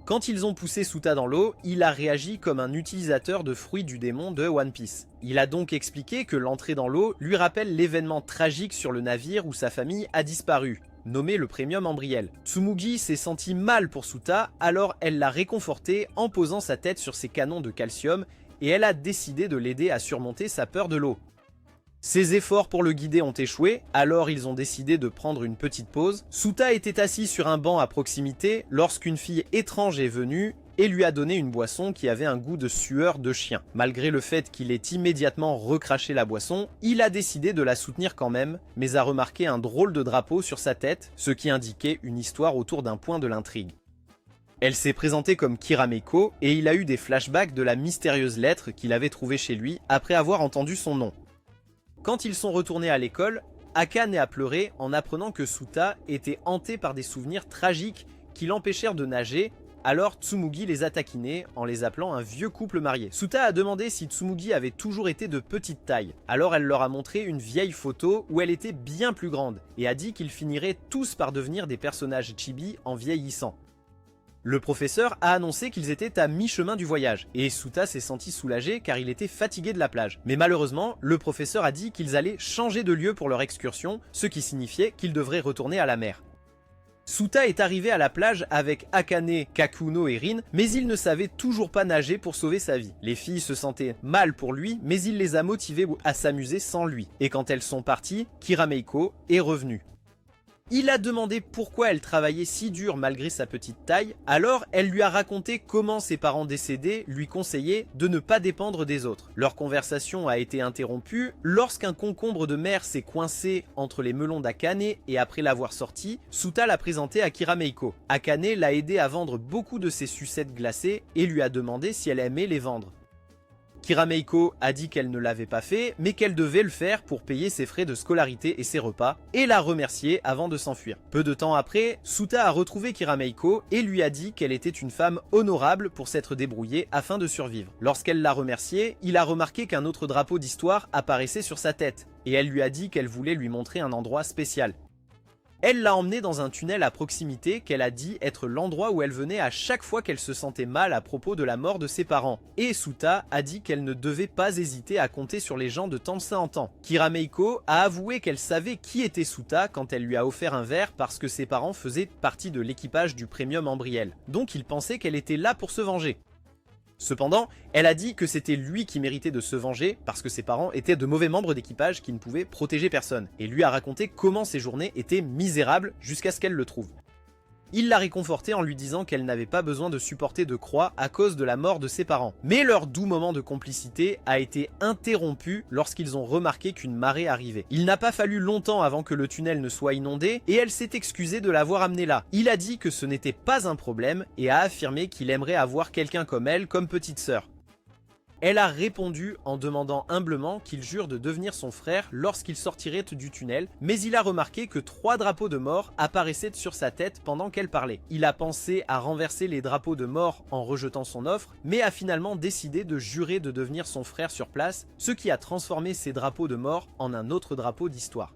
S1: Quand ils ont poussé Suta dans l'eau, il a réagi comme un utilisateur de fruits du démon de One Piece. Il a donc expliqué que l'entrée dans l'eau lui rappelle l'événement tragique sur le navire où sa famille a disparu, nommé le Premium Ambriel. Tsumugi s'est senti mal pour Suta, alors elle l'a réconforté en posant sa tête sur ses canons de calcium et elle a décidé de l'aider à surmonter sa peur de l'eau. Ses efforts pour le guider ont échoué, alors ils ont décidé de prendre une petite pause. Suta était assis sur un banc à proximité lorsqu'une fille étrange est venue et lui a donné une boisson qui avait un goût de sueur de chien. Malgré le fait qu'il ait immédiatement recraché la boisson, il a décidé de la soutenir quand même, mais a remarqué un drôle de drapeau sur sa tête, ce qui indiquait une histoire autour d'un point de l'intrigue. Elle s'est présentée comme Kirameiko et il a eu des flashbacks de la mystérieuse lettre qu'il avait trouvée chez lui après avoir entendu son nom. Quand ils sont retournés à l'école, Akane a pleuré en apprenant que Suta était hanté par des souvenirs tragiques qui l'empêchèrent de nager. Alors Tsumugi les a taquinés en les appelant un vieux couple marié. Suta a demandé si Tsumugi avait toujours été de petite taille. Alors elle leur a montré une vieille photo où elle était bien plus grande et a dit qu'ils finiraient tous par devenir des personnages chibi en vieillissant. Le professeur a annoncé qu'ils étaient à mi-chemin du voyage et Suta s'est senti soulagé car il était fatigué de la plage. Mais malheureusement, le professeur a dit qu'ils allaient changer de lieu pour leur excursion, ce qui signifiait qu'ils devraient retourner à la mer. Suta est arrivé à la plage avec Akane, Kakuno et Rin, mais il ne savait toujours pas nager pour sauver sa vie. Les filles se sentaient mal pour lui, mais il les a motivées à s'amuser sans lui. Et quand elles sont parties, Kirameiko est revenue. Il a demandé pourquoi elle travaillait si dur malgré sa petite taille, alors elle lui a raconté comment ses parents décédés lui conseillaient de ne pas dépendre des autres. Leur conversation a été interrompue lorsqu'un concombre de mer s'est coincé entre les melons d'Akane et après l'avoir sorti, Suta l'a présenté à Kirameiko. Akane l'a aidé à vendre beaucoup de ses sucettes glacées et lui a demandé si elle aimait les vendre. Kirameiko a dit qu'elle ne l'avait pas fait, mais qu'elle devait le faire pour payer ses frais de scolarité et ses repas, et l'a remercié avant de s'enfuir. Peu de temps après, Suta a retrouvé Kirameiko et lui a dit qu'elle était une femme honorable pour s'être débrouillée afin de survivre. Lorsqu'elle l'a remercié, il a remarqué qu'un autre drapeau d'histoire apparaissait sur sa tête, et elle lui a dit qu'elle voulait lui montrer un endroit spécial. Elle l'a emmené dans un tunnel à proximité qu'elle a dit être l'endroit où elle venait à chaque fois qu'elle se sentait mal à propos de la mort de ses parents. Et Suta a dit qu'elle ne devait pas hésiter à compter sur les gens de temps en temps. Kirameiko a avoué qu'elle savait qui était Suta quand elle lui a offert un verre parce que ses parents faisaient partie de l'équipage du Premium Ambriel. Donc il pensait qu'elle était là pour se venger. Cependant, elle a dit que c'était lui qui méritait de se venger parce que ses parents étaient de mauvais membres d'équipage qui ne pouvaient protéger personne, et lui a raconté comment ses journées étaient misérables jusqu'à ce qu'elle le trouve. Il l'a réconfortée en lui disant qu'elle n'avait pas besoin de supporter de croix à cause de la mort de ses parents. Mais leur doux moment de complicité a été interrompu lorsqu'ils ont remarqué qu'une marée arrivait. Il n'a pas fallu longtemps avant que le tunnel ne soit inondé et elle s'est excusée de l'avoir amené là. Il a dit que ce n'était pas un problème et a affirmé qu'il aimerait avoir quelqu'un comme elle comme petite sœur. Elle a répondu en demandant humblement qu'il jure de devenir son frère lorsqu'il sortirait du tunnel, mais il a remarqué que 3 drapeaux de mort apparaissaient sur sa tête pendant qu'elle parlait. Il a pensé à renverser les drapeaux de mort en rejetant son offre, mais a finalement décidé de jurer de devenir son frère sur place, ce qui a transformé ces drapeaux de mort en un autre drapeau d'histoire.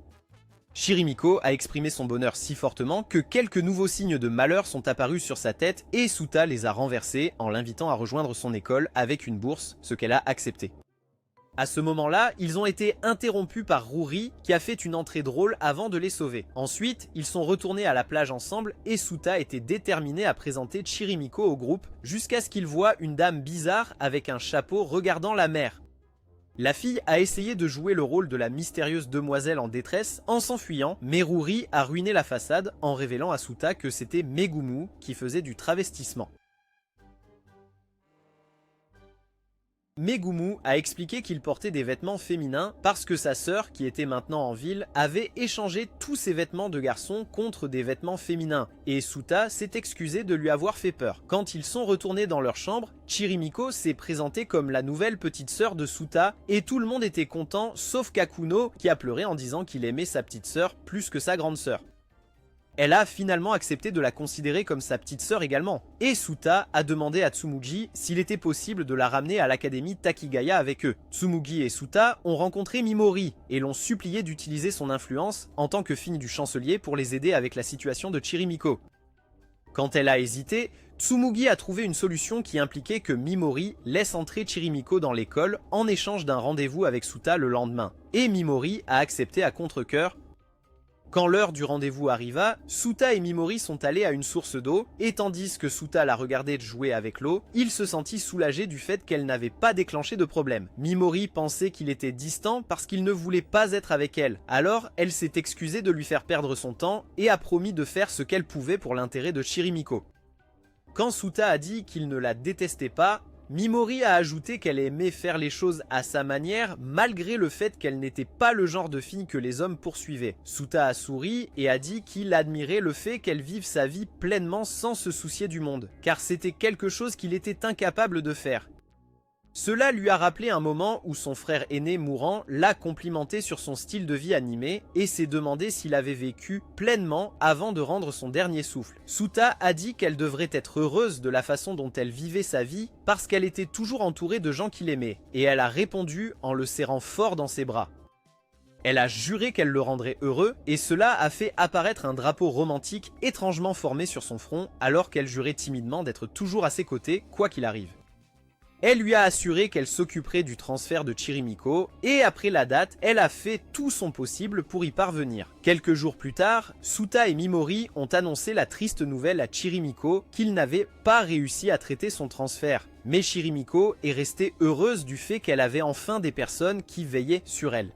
S1: Chirimiko a exprimé son bonheur si fortement que quelques nouveaux signes de malheur sont apparus sur sa tête et Suta les a renversés en l'invitant à rejoindre son école avec une bourse, ce qu'elle a accepté. À ce moment-là, ils ont été interrompus par Ruri qui a fait une entrée drôle avant de les sauver. Ensuite, ils sont retournés à la plage ensemble et Suta était déterminé à présenter Chirimiko au groupe jusqu'à ce qu'il voit une dame bizarre avec un chapeau regardant la mer. La fille a essayé de jouer le rôle de la mystérieuse demoiselle en détresse en s'enfuyant, mais Ruri a ruiné la façade en révélant à Suta que c'était Megumu qui faisait du travestissement. Megumu a expliqué qu'il portait des vêtements féminins parce que sa sœur, qui était maintenant en ville, avait échangé tous ses vêtements de garçon contre des vêtements féminins, et Suta s'est excusé de lui avoir fait peur. Quand ils sont retournés dans leur chambre, Chirimiko s'est présentée comme la nouvelle petite sœur de Suta, et tout le monde était content sauf Kakuno qui a pleuré en disant qu'il aimait sa petite sœur plus que sa grande sœur. Elle a finalement accepté de la considérer comme sa petite sœur également. Et Suta a demandé à Tsumugi s'il était possible de la ramener à l'académie Takigaya avec eux. Tsumugi et Suta ont rencontré Mimori et l'ont supplié d'utiliser son influence en tant que fille du chancelier pour les aider avec la situation de Chirimiko. Quand elle a hésité, Tsumugi a trouvé une solution qui impliquait que Mimori laisse entrer Chirimiko dans l'école en échange d'un rendez-vous avec Suta le lendemain. Et Mimori a accepté à contre-cœur. Quand l'heure du rendez-vous arriva, Suta et Mimori sont allés à une source d'eau, et tandis que Suta la regardait jouer avec l'eau, il se sentit soulagé du fait qu'elle n'avait pas déclenché de problème. Mimori pensait qu'il était distant parce qu'il ne voulait pas être avec elle, alors elle s'est excusée de lui faire perdre son temps et a promis de faire ce qu'elle pouvait pour l'intérêt de Chirimiko. Quand Suta a dit qu'il ne la détestait pas, Mimori a ajouté qu'elle aimait faire les choses à sa manière malgré le fait qu'elle n'était pas le genre de fille que les hommes poursuivaient. Suta a souri et a dit qu'il admirait le fait qu'elle vive sa vie pleinement sans se soucier du monde, car c'était quelque chose qu'il était incapable de faire. Cela lui a rappelé un moment où son frère aîné mourant l'a complimenté sur son style de vie animé et s'est demandé s'il avait vécu pleinement avant de rendre son dernier souffle. Suta a dit qu'elle devrait être heureuse de la façon dont elle vivait sa vie parce qu'elle était toujours entourée de gens qui l'aimaient, et elle a répondu en le serrant fort dans ses bras. Elle a juré qu'elle le rendrait heureux, et cela a fait apparaître un drapeau romantique étrangement formé sur son front alors qu'elle jurait timidement d'être toujours à ses côtés, quoi qu'il arrive. Elle lui a assuré qu'elle s'occuperait du transfert de Chirimiko, et après la date, elle a fait tout son possible pour y parvenir. Quelques jours plus tard, Suta et Mimori ont annoncé la triste nouvelle à Chirimiko qu'ils n'avaient pas réussi à traiter son transfert. Mais Chirimiko est restée heureuse du fait qu'elle avait enfin des personnes qui veillaient sur elle.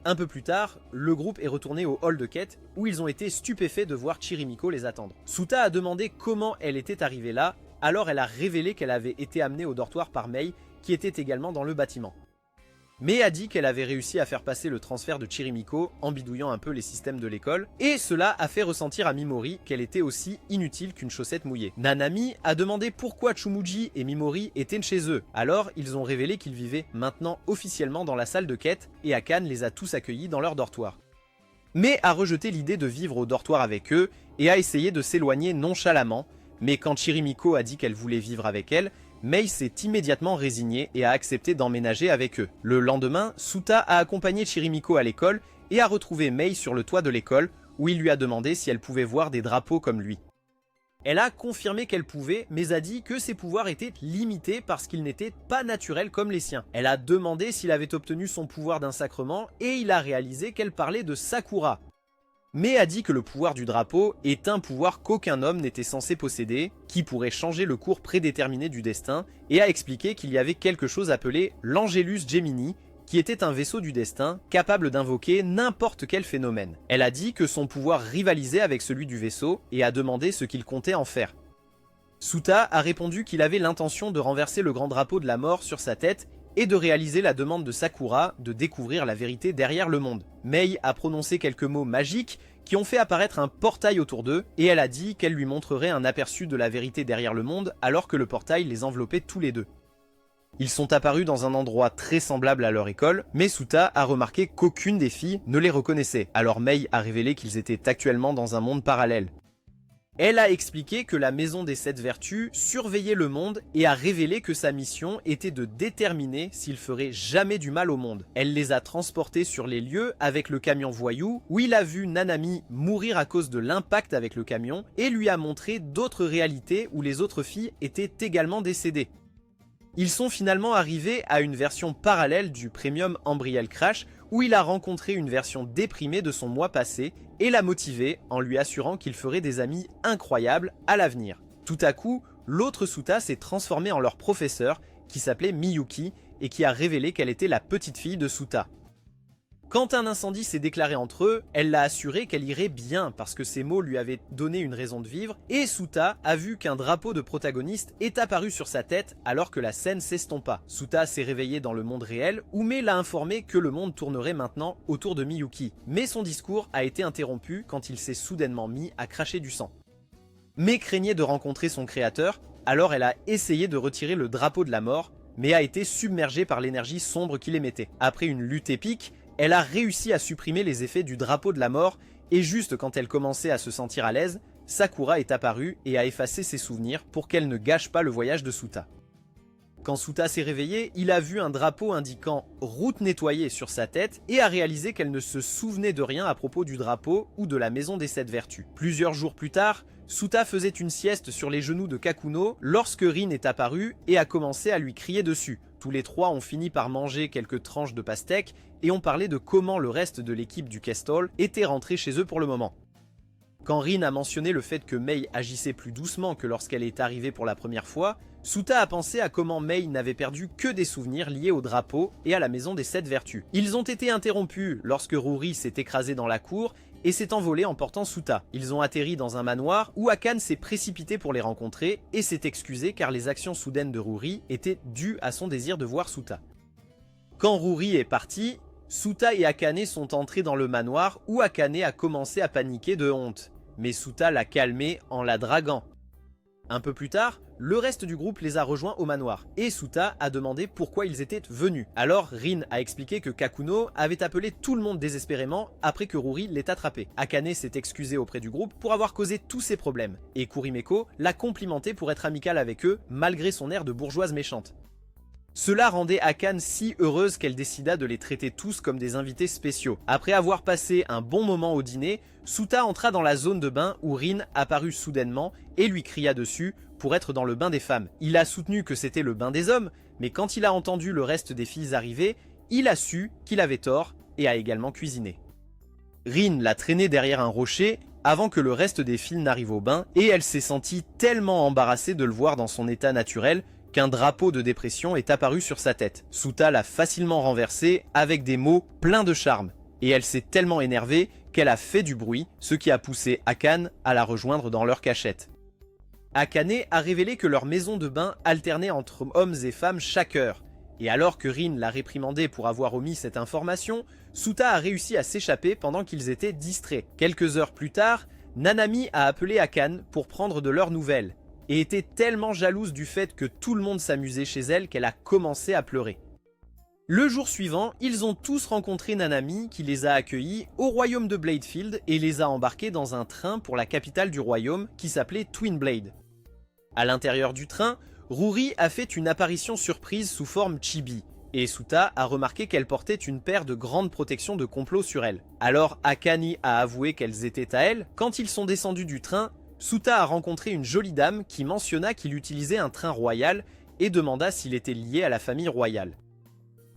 S1: Un peu plus tard, le groupe est retourné au hall de quête où ils ont été stupéfaits de voir Chirimiko les attendre. Suta a demandé comment elle était arrivée là, alors elle a révélé qu'elle avait été amenée au dortoir par Mei, qui était également dans le bâtiment. Mei a dit qu'elle avait réussi à faire passer le transfert de Chirimiko en bidouillant un peu les systèmes de l'école, et cela a fait ressentir à Mimori qu'elle était aussi inutile qu'une chaussette mouillée. Nanami a demandé pourquoi Chumuji et Mimori étaient chez eux, alors ils ont révélé qu'ils vivaient maintenant officiellement dans la salle de quête, et Akane les a tous accueillis dans leur dortoir. Mei a rejeté l'idée de vivre au dortoir avec eux, et a essayé de s'éloigner nonchalamment, mais quand Chirimiko a dit qu'elle voulait vivre avec elle, Mei s'est immédiatement résignée et a accepté d'emménager avec eux. Le lendemain, Suta a accompagné Chirimiko à l'école et a retrouvé Mei sur le toit de l'école où il lui a demandé si elle pouvait voir des drapeaux comme lui. Elle a confirmé qu'elle pouvait, mais a dit que ses pouvoirs étaient limités parce qu'ils n'étaient pas naturels comme les siens. Elle a demandé s'il avait obtenu son pouvoir d'un sacrement et il a réalisé qu'elle parlait de Sakura. Mais a dit que le pouvoir du drapeau est un pouvoir qu'aucun homme n'était censé posséder, qui pourrait changer le cours prédéterminé du destin, et a expliqué qu'il y avait quelque chose appelé l'Angelus Gemini, qui était un vaisseau du destin, capable d'invoquer n'importe quel phénomène. Elle a dit que son pouvoir rivalisait avec celui du vaisseau, et a demandé ce qu'il comptait en faire. Suta a répondu qu'il avait l'intention de renverser le grand drapeau de la mort sur sa tête, et de réaliser la demande de Sakura de découvrir la vérité derrière le monde. Mei a prononcé quelques mots magiques qui ont fait apparaître un portail autour d'eux, et elle a dit qu'elle lui montrerait un aperçu de la vérité derrière le monde alors que le portail les enveloppait tous les deux. Ils sont apparus dans un endroit très semblable à leur école, mais Suta a remarqué qu'aucune des filles ne les reconnaissait, alors Mei a révélé qu'ils étaient actuellement dans un monde parallèle. Elle a expliqué que la maison des 7 vertus surveillait le monde et a révélé que sa mission était de déterminer s'il ferait jamais du mal au monde. Elle les a transportés sur les lieux avec le camion voyou où il a vu Nanami mourir à cause de l'impact avec le camion et lui a montré d'autres réalités où les autres filles étaient également décédées. Ils sont finalement arrivés à une version parallèle du Premium Embriel Crash où il a rencontré une version déprimée de son moi passé et l'a motivé en lui assurant qu'il ferait des amis incroyables à l'avenir. Tout à coup, l'autre Suta s'est transformé en leur professeur qui s'appelait Miyuki et qui a révélé qu'elle était la petite fille de Suta. Quand un incendie s'est déclaré entre eux, elle l'a assuré qu'elle irait bien parce que ses mots lui avaient donné une raison de vivre et Suta a vu qu'un drapeau de protagoniste est apparu sur sa tête alors que la scène s'estompa. Suta s'est réveillé dans le monde réel où Mei l'a informé que le monde tournerait maintenant autour de Miyuki. Mais son discours a été interrompu quand il s'est soudainement mis à cracher du sang. Mei craignait de rencontrer son créateur, alors elle a essayé de retirer le drapeau de la mort, mais a été submergée par l'énergie sombre qu'il émettait. Après une lutte épique, elle a réussi à supprimer les effets du drapeau de la mort et juste quand elle commençait à se sentir à l'aise, Sakura est apparue et a effacé ses souvenirs pour qu'elle ne gâche pas le voyage de Suta. Quand Suta s'est réveillée, il a vu un drapeau indiquant « route nettoyée » sur sa tête et a réalisé qu'elle ne se souvenait de rien à propos du drapeau ou de la maison des 7 vertus. Plusieurs jours plus tard, Suta faisait une sieste sur les genoux de Kakuno lorsque Rin est apparu et a commencé à lui crier dessus. Tous les trois ont fini par manger quelques tranches de pastèque et ont parlé de comment le reste de l'équipe du Kestrel était rentré chez eux pour le moment. Quand Rin a mentionné le fait que Mei agissait plus doucement que lorsqu'elle est arrivée pour la première fois, Suta a pensé à comment Mei n'avait perdu que des souvenirs liés au drapeau et à la maison des 7 vertus. Ils ont été interrompus lorsque Ruri s'est écrasé dans la cour et s'est envolé en portant Suta. Ils ont atterri dans un manoir où Akane s'est précipité pour les rencontrer et s'est excusé car les actions soudaines de Ruri étaient dues à son désir de voir Suta. Quand Ruri est parti, Suta et Akane sont entrés dans le manoir où Akane a commencé à paniquer de honte. Mais Suta l'a calmé en la draguant. Un peu plus tard, le reste du groupe les a rejoints au manoir, et Suta a demandé pourquoi ils étaient venus. Alors Rin a expliqué que Kakuno avait appelé tout le monde désespérément après que Ruri l'ait attrapé. Akane s'est excusé auprès du groupe pour avoir causé tous ces problèmes, et Kurimeko l'a complimenté pour être amical avec eux malgré son air de bourgeoise méchante. Cela rendait Akane si heureuse qu'elle décida de les traiter tous comme des invités spéciaux. Après avoir passé un bon moment au dîner, Suta entra dans la zone de bain où Rin apparut soudainement et lui cria dessus pour être dans le bain des femmes. Il a soutenu que c'était le bain des hommes, mais quand il a entendu le reste des filles arriver, il a su qu'il avait tort et a également cuisiné. Rin l'a traîné derrière un rocher avant que le reste des filles n'arrive au bain et elle s'est sentie tellement embarrassée de le voir dans son état naturel qu'un drapeau de dépression est apparu sur sa tête. Suta l'a facilement renversé avec des mots pleins de charme. Et elle s'est tellement énervée qu'elle a fait du bruit, ce qui a poussé Akane à la rejoindre dans leur cachette. Akane a révélé que leur maison de bain alternait entre hommes et femmes chaque heure. Et alors que Rin l'a réprimandé pour avoir omis cette information, Suta a réussi à s'échapper pendant qu'ils étaient distraits. Quelques heures plus tard, Nanami a appelé Akane pour prendre de leurs nouvelles, et était tellement jalouse du fait que tout le monde s'amusait chez elle qu'elle a commencé à pleurer. Le jour suivant, ils ont tous rencontré Nanami qui les a accueillis au royaume de Bladefield et les a embarqués dans un train pour la capitale du royaume qui s'appelait Twin Blade. À l'intérieur du train, Ruri a fait une apparition surprise sous forme chibi, et Suta a remarqué qu'elle portait une paire de grandes protections de complot sur elle. Alors Akane a avoué qu'elles étaient à elle. Quand ils sont descendus du train, Suta a rencontré une jolie dame qui mentionna qu'il utilisait un train royal et demanda s'il était lié à la famille royale.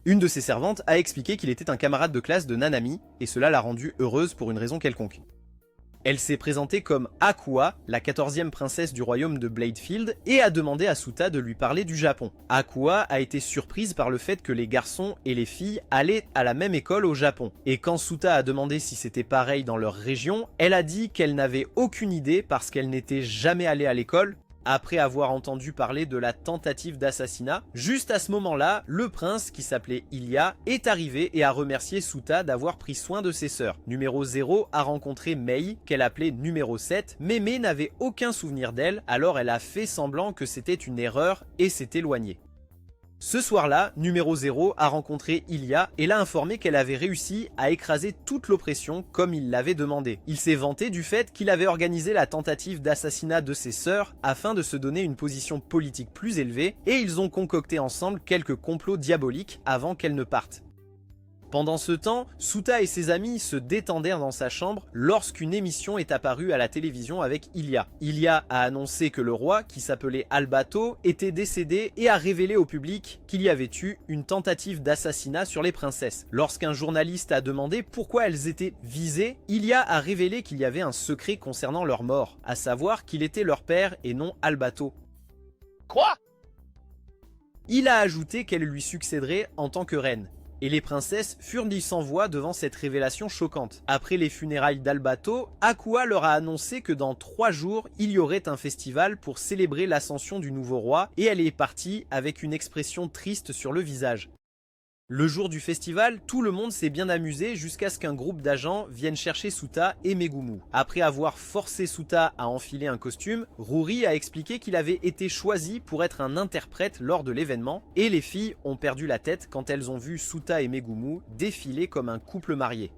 S1: Une de ses servantes a expliqué qu'il était un camarade de classe de Nanami et cela l'a rendue heureuse pour une raison quelconque. Elle s'est présentée comme Akua, la 14e princesse du royaume de Bladefield, et a demandé à Suta de lui parler du Japon. Akua a été surprise par le fait que les garçons et les filles allaient à la même école au Japon. Et quand Suta a demandé si c'était pareil dans leur région, elle a dit qu'elle n'avait aucune idée parce qu'elle n'était jamais allée à l'école, après avoir entendu parler de la tentative d'assassinat. Juste à ce moment-là, le prince, qui s'appelait Ilya, est arrivé et a remercié Suta d'avoir pris soin de ses sœurs. Numéro 0 a rencontré Mei, qu'elle appelait numéro 7, mais Mei n'avait aucun souvenir d'elle, alors elle a fait semblant que c'était une erreur et s'est éloignée. Ce soir-là, numéro 0 a rencontré Ilya et l'a informé qu'elle avait réussi à écraser toute l'oppression comme il l'avait demandé. Il s'est vanté du fait qu'il avait organisé la tentative d'assassinat de ses sœurs afin de se donner une position politique plus élevée et ils ont concocté ensemble quelques complots diaboliques avant qu'elle ne parte. Pendant ce temps, Suta et ses amis se détendèrent dans sa chambre lorsqu'une émission est apparue à la télévision avec Ilya. Ilya a annoncé que le roi, qui s'appelait Albato, était décédé et a révélé au public qu'il y avait eu une tentative d'assassinat sur les princesses. Lorsqu'un journaliste a demandé pourquoi elles étaient visées, Ilya a révélé qu'il y avait un secret concernant leur mort, à savoir qu'il était leur père et non Albato.
S2: Quoi?
S1: Il a ajouté qu'elle lui succéderait en tant que reine. Et les princesses furent ni sans voix devant cette révélation choquante. Après les funérailles d'Albato, Akua leur a annoncé que dans 3 jours, il y aurait un festival pour célébrer l'ascension du nouveau roi et elle est partie avec une expression triste sur le visage. Le jour du festival, tout le monde s'est bien amusé jusqu'à ce qu'un groupe d'agents vienne chercher Suta et Megumu. Après avoir forcé Suta à enfiler un costume, Ruri a expliqué qu'il avait été choisi pour être un interprète lors de l'événement et les filles ont perdu la tête quand elles ont vu Suta et Megumu défiler comme un couple marié.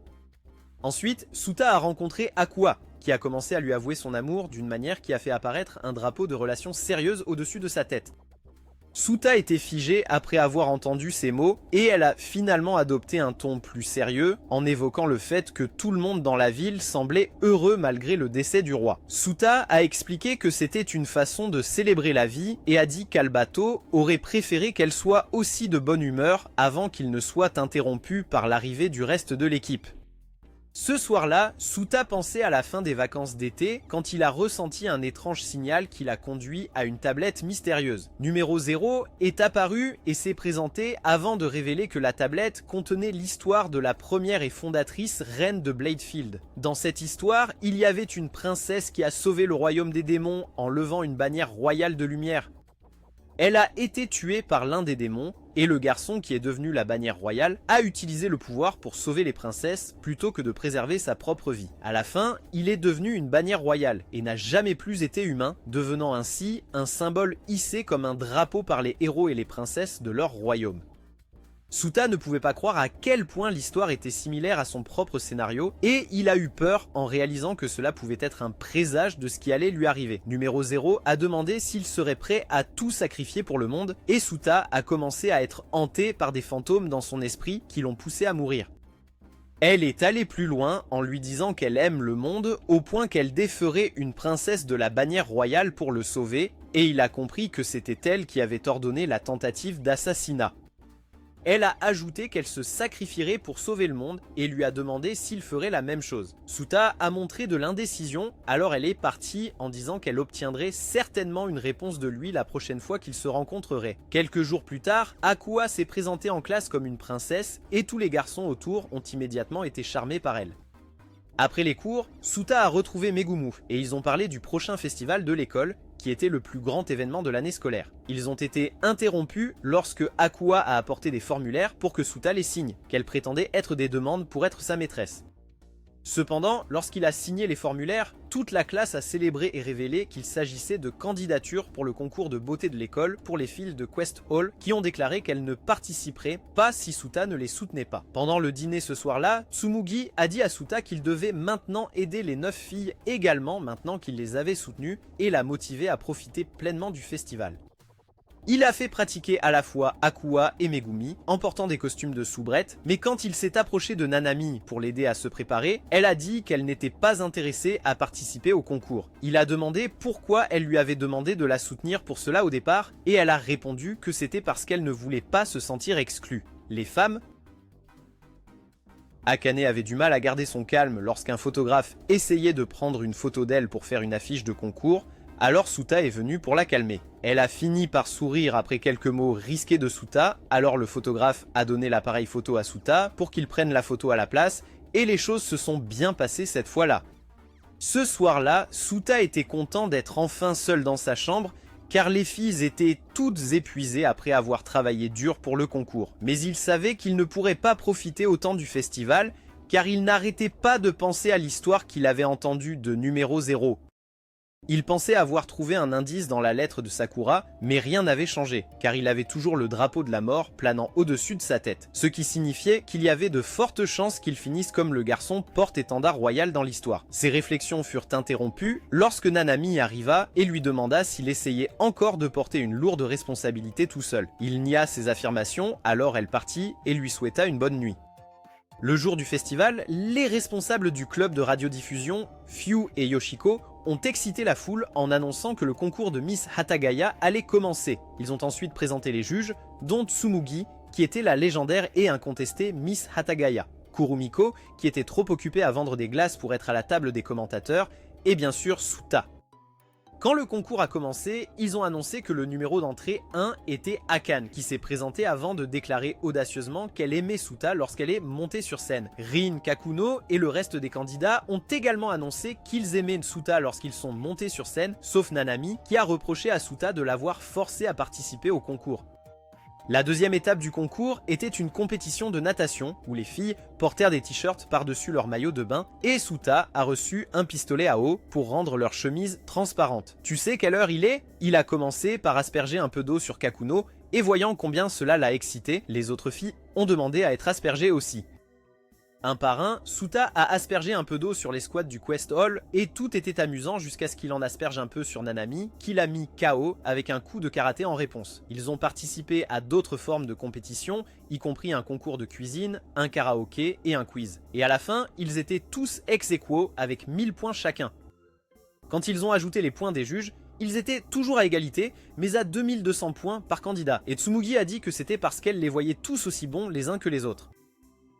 S1: Ensuite, Suta a rencontré Akua, qui a commencé à lui avouer son amour d'une manière qui a fait apparaître un drapeau de relation sérieuse au-dessus de sa tête. Suta était figée après avoir entendu ces mots et elle a finalement adopté un ton plus sérieux en évoquant le fait que tout le monde dans la ville semblait heureux malgré le décès du roi. Suta a expliqué que c'était une façon de célébrer la vie et a dit qu'Albato aurait préféré qu'elle soit aussi de bonne humeur avant qu'il ne soit interrompu par l'arrivée du reste de l'équipe. Ce soir-là, Suta pensait à la fin des vacances d'été quand il a ressenti un étrange signal qui l'a conduit à une tablette mystérieuse. Numéro 0 est apparu et s'est présenté avant de révéler que la tablette contenait l'histoire de la première et fondatrice reine de Bladefield. Dans cette histoire, il y avait une princesse qui a sauvé le royaume des démons en levant une bannière royale de lumière. Elle a été tuée par l'un des démons, et le garçon qui est devenu la bannière royale a utilisé le pouvoir pour sauver les princesses plutôt que de préserver sa propre vie. À la fin, il est devenu une bannière royale et n'a jamais plus été humain, devenant ainsi un symbole hissé comme un drapeau par les héros et les princesses de leur royaume. Suta ne pouvait pas croire à quel point l'histoire était similaire à son propre scénario et il a eu peur en réalisant que cela pouvait être un présage de ce qui allait lui arriver. Numéro 0 a demandé s'il serait prêt à tout sacrifier pour le monde et Suta a commencé à être hanté par des fantômes dans son esprit qui l'ont poussé à mourir. Elle est allée plus loin en lui disant qu'elle aime le monde au point qu'elle déferait une princesse de la bannière royale pour le sauver et il a compris que c'était elle qui avait ordonné la tentative d'assassinat. Elle a ajouté qu'elle se sacrifierait pour sauver le monde et lui a demandé s'il ferait la même chose. Suta a montré de l'indécision, alors elle est partie en disant qu'elle obtiendrait certainement une réponse de lui la prochaine fois qu'ils se rencontreraient. Quelques jours plus tard, Akua s'est présentée en classe comme une princesse et tous les garçons autour ont immédiatement été charmés par elle. Après les cours, Suta a retrouvé Megumu et ils ont parlé du prochain festival de l'école qui était le plus grand événement de l'année scolaire. Ils ont été interrompus lorsque Akua a apporté des formulaires pour que Suta les signe, qu'elle prétendait être des demandes pour être sa maîtresse. Cependant, lorsqu'il a signé les formulaires, toute la classe a célébré et révélé qu'il s'agissait de candidatures pour le concours de beauté de l'école pour les filles de Quest Hall qui ont déclaré qu'elles ne participeraient pas si Suta ne les soutenait pas. Pendant le dîner ce soir-là, Tsumugi a dit à Suta qu'il devait maintenant aider les 9 filles également maintenant qu'il les avait soutenues et la motiver à profiter pleinement du festival. Il a fait pratiquer à la fois Akua et Megumi en portant des costumes de soubrette, mais quand il s'est approché de Nanami pour l'aider à se préparer, elle a dit qu'elle n'était pas intéressée à participer au concours. Il a demandé pourquoi elle lui avait demandé de la soutenir pour cela au départ, et elle a répondu que c'était parce qu'elle ne voulait pas se sentir exclue. Les femmes... Akane avait du mal à garder son calme lorsqu'un photographe essayait de prendre une photo d'elle pour faire une affiche de concours, alors Suta est venue pour la calmer. Elle a fini par sourire après quelques mots risqués de Suta, alors le photographe a donné l'appareil photo à Suta pour qu'il prenne la photo à la place, et les choses se sont bien passées cette fois-là. Ce soir-là, Suta était content d'être enfin seul dans sa chambre, car les filles étaient toutes épuisées après avoir travaillé dur pour le concours. Mais il savait qu'il ne pourrait pas profiter autant du festival, car il n'arrêtait pas de penser à l'histoire qu'il avait entendue de numéro 0. Il pensait avoir trouvé un indice dans la lettre de Sakura, mais rien n'avait changé, car il avait toujours le drapeau de la mort planant au-dessus de sa tête, ce qui signifiait qu'il y avait de fortes chances qu'il finisse comme le garçon porte-étendard royal dans l'histoire. Ses réflexions furent interrompues lorsque Nanami arriva et lui demanda s'il essayait encore de porter une lourde responsabilité tout seul. Il nia ses affirmations, alors elle partit et lui souhaita une bonne nuit. Le jour du festival, les responsables du club de radiodiffusion, Fyu et Yoshiko, ont excité la foule en annonçant que le concours de Miss Hatagaya allait commencer. Ils ont ensuite présenté les juges, dont Tsumugi, qui était la légendaire et incontestée Miss Hatagaya, Kurumiko, qui était trop occupée à vendre des glaces pour être à la table des commentateurs, et bien sûr Suta. Quand le concours a commencé, ils ont annoncé que le numéro d'entrée 1 était Akane, qui s'est présentée avant de déclarer audacieusement qu'elle aimait Suta lorsqu'elle est montée sur scène. Rin, Kakuno et le reste des candidats ont également annoncé qu'ils aimaient Suta lorsqu'ils sont montés sur scène, sauf Nanami, qui a reproché à Suta de l'avoir forcé à participer au concours. La deuxième étape du concours était une compétition de natation où les filles portèrent des t-shirts par-dessus leur maillot de bain et Suta a reçu un pistolet à eau pour rendre leur chemise transparente. Tu sais quelle heure il est? Il a commencé par asperger un peu d'eau sur Kakuno et voyant combien cela l'a excité, les autres filles ont demandé à être aspergées aussi. Un par un, Suta a aspergé un peu d'eau sur les squats du Quest Hall et tout était amusant jusqu'à ce qu'il en asperge un peu sur Nanami, qui l'a mis KO avec un coup de karaté en réponse. Ils ont participé à d'autres formes de compétition, y compris un concours de cuisine, un karaoké et un quiz. Et à la fin, ils étaient tous ex aequo avec 1000 points chacun. Quand ils ont ajouté les points des juges, ils étaient toujours à égalité, mais à 2200 points par candidat. Et Tsumugi a dit que c'était parce qu'elle les voyait tous aussi bons les uns que les autres.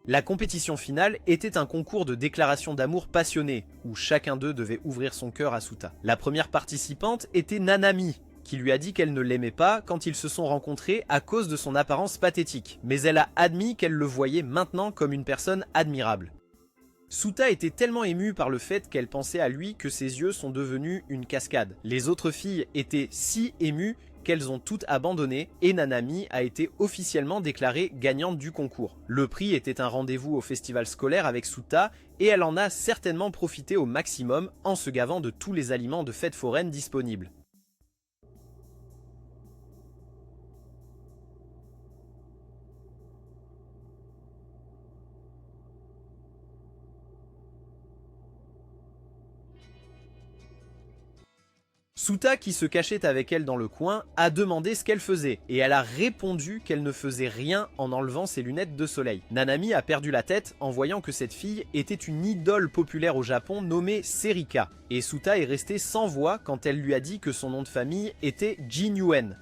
S1: La compétition finale était un concours de déclaration d'amour passionné, où chacun d'eux devait ouvrir son cœur à Suta. La première participante était Nanami, qui lui a dit qu'elle ne l'aimait pas quand ils se sont rencontrés à cause de son apparence pathétique, mais elle a admis qu'elle le voyait maintenant comme une personne admirable. Suta était tellement émue par le fait qu'elle pensait à lui que ses yeux sont devenus une cascade. Les autres filles étaient si émues qu'elles ont toutes abandonné et Nanami a été officiellement déclarée gagnante du concours. Le prix était un rendez-vous au festival scolaire avec Suta et elle en a certainement profité au maximum en se gavant de tous les aliments de fête foraine disponibles. Suta, qui se cachait avec elle dans le coin, a demandé ce qu'elle faisait, et elle a répondu qu'elle ne faisait rien en enlevant ses lunettes de soleil. Nanami a perdu la tête en voyant que cette fille était une idole populaire au Japon nommée Serika, et Suta est restée sans voix quand elle lui a dit que son nom de famille était Jin Yuen.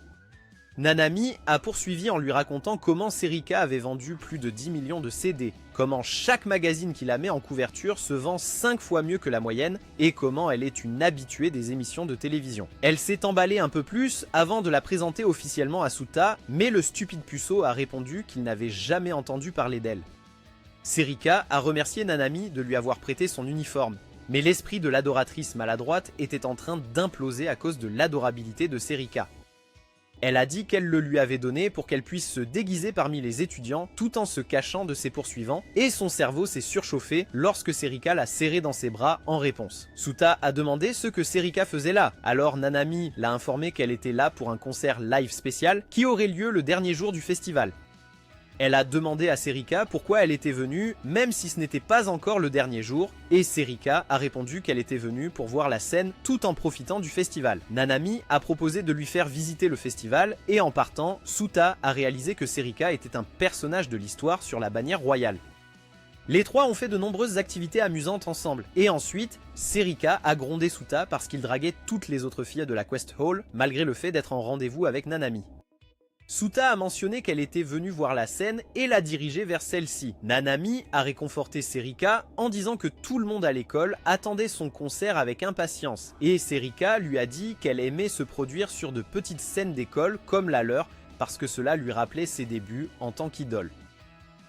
S1: Nanami a poursuivi en lui racontant comment Serika avait vendu plus de 10 millions de CD, comment chaque magazine qui la met en couverture se vend 5 fois mieux que la moyenne, et comment elle est une habituée des émissions de télévision. Elle s'est emballée un peu plus avant de la présenter officiellement à Suta, mais le stupide puceau a répondu qu'il n'avait jamais entendu parler d'elle. Serika a remercié Nanami de lui avoir prêté son uniforme, mais l'esprit de l'adoratrice maladroite était en train d'imploser à cause de l'adorabilité de Serika. Elle a dit qu'elle le lui avait donné pour qu'elle puisse se déguiser parmi les étudiants tout en se cachant de ses poursuivants, et son cerveau s'est surchauffé lorsque Serika l'a serré dans ses bras en réponse. Suta a demandé ce que Serika faisait là, alors Nanami l'a informé qu'elle était là pour un concert live spécial qui aurait lieu le dernier jour du festival. Elle a demandé à Serika pourquoi elle était venue, même si ce n'était pas encore le dernier jour, et Serika a répondu qu'elle était venue pour voir la scène tout en profitant du festival. Nanami a proposé de lui faire visiter le festival, et en partant, Suta a réalisé que Serika était un personnage de l'histoire sur la bannière royale. Les trois ont fait de nombreuses activités amusantes ensemble, et ensuite, Serika a grondé Suta parce qu'il draguait toutes les autres filles de la Quest Hall, malgré le fait d'être en rendez-vous avec Nanami. Suta a mentionné qu'elle était venue voir la scène et l'a dirigée vers celle-ci. Nanami a réconforté Serika en disant que tout le monde à l'école attendait son concert avec impatience. Et Serika lui a dit qu'elle aimait se produire sur de petites scènes d'école comme la leur parce que cela lui rappelait ses débuts en tant qu'idole.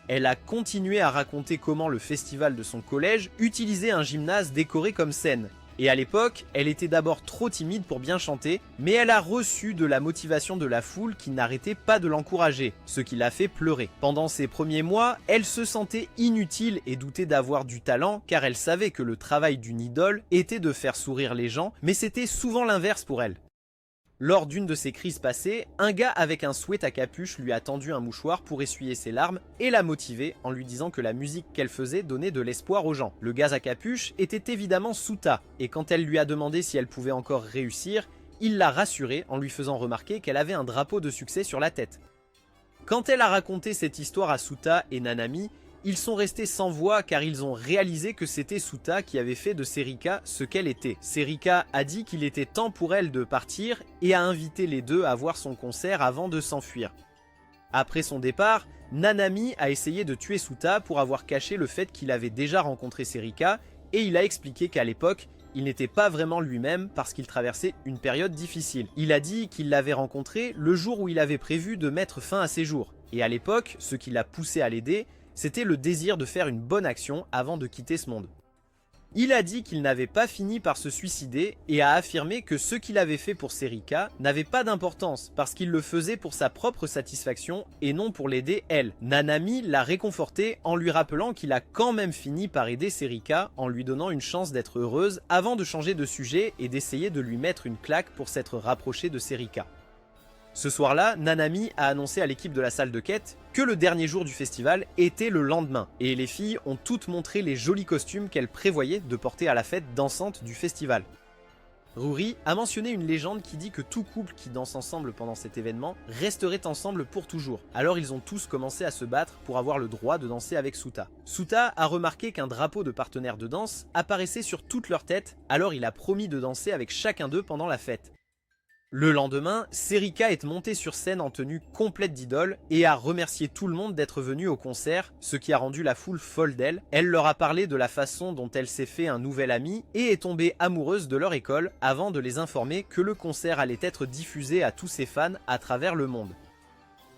S1: Elle a continué à raconter comment le festival de son collège utilisait un gymnase décoré comme scène. Et à l'époque, elle était d'abord trop timide pour bien chanter, mais elle a reçu de la motivation de la foule qui n'arrêtait pas de l'encourager, ce qui l'a fait pleurer. Pendant ses premiers mois, elle se sentait inutile et doutait d'avoir du talent, car elle savait que le travail d'une idole était de faire sourire les gens, mais c'était souvent l'inverse pour elle. Lors d'une de ses crises passées, un gars avec un sweat à capuche lui a tendu un mouchoir pour essuyer ses larmes et l'a motivée en lui disant que la musique qu'elle faisait donnait de l'espoir aux gens. Le gars à capuche était évidemment Suta, et quand elle lui a demandé si elle pouvait encore réussir, il l'a rassurée en lui faisant remarquer qu'elle avait un drapeau de succès sur la tête. Quand elle a raconté cette histoire à Suta et Nanami, ils sont restés sans voix car ils ont réalisé que c'était Suta qui avait fait de Serika ce qu'elle était. Serika a dit qu'il était temps pour elle de partir et a invité les deux à voir son concert avant de s'enfuir. Après son départ, Nanami a essayé de tuer Suta pour avoir caché le fait qu'il avait déjà rencontré Serika et il a expliqué qu'à l'époque, il n'était pas vraiment lui-même parce qu'il traversait une période difficile. Il a dit qu'il l'avait rencontré le jour où il avait prévu de mettre fin à ses jours. Et à l'époque, ce qui l'a poussé à l'aider, c'était le désir de faire une bonne action avant de quitter ce monde. Il a dit qu'il n'avait pas fini par se suicider et a affirmé que ce qu'il avait fait pour Serika n'avait pas d'importance parce qu'il le faisait pour sa propre satisfaction et non pour l'aider elle. Nanami l'a réconforté en lui rappelant qu'il a quand même fini par aider Serika en lui donnant une chance d'être heureuse avant de changer de sujet et d'essayer de lui mettre une claque pour s'être rapproché de Serika. Ce soir-là, Nanami a annoncé à l'équipe de la salle de quête que le dernier jour du festival était le lendemain, et les filles ont toutes montré les jolis costumes qu'elles prévoyaient de porter à la fête dansante du festival. Ruri a mentionné une légende qui dit que tout couple qui danse ensemble pendant cet événement resterait ensemble pour toujours. Alors ils ont tous commencé à se battre pour avoir le droit de danser avec Suta. Suta a remarqué qu'un drapeau de partenaire de danse apparaissait sur toute leur tête, alors il a promis de danser avec chacun d'eux pendant la fête. Le lendemain, Serika est montée sur scène en tenue complète d'idole et a remercié tout le monde d'être venu au concert, ce qui a rendu la foule folle d'elle. Elle leur a parlé de la façon dont elle s'est fait un nouvel ami et est tombée amoureuse de leur école avant de les informer que le concert allait être diffusé à tous ses fans à travers le monde.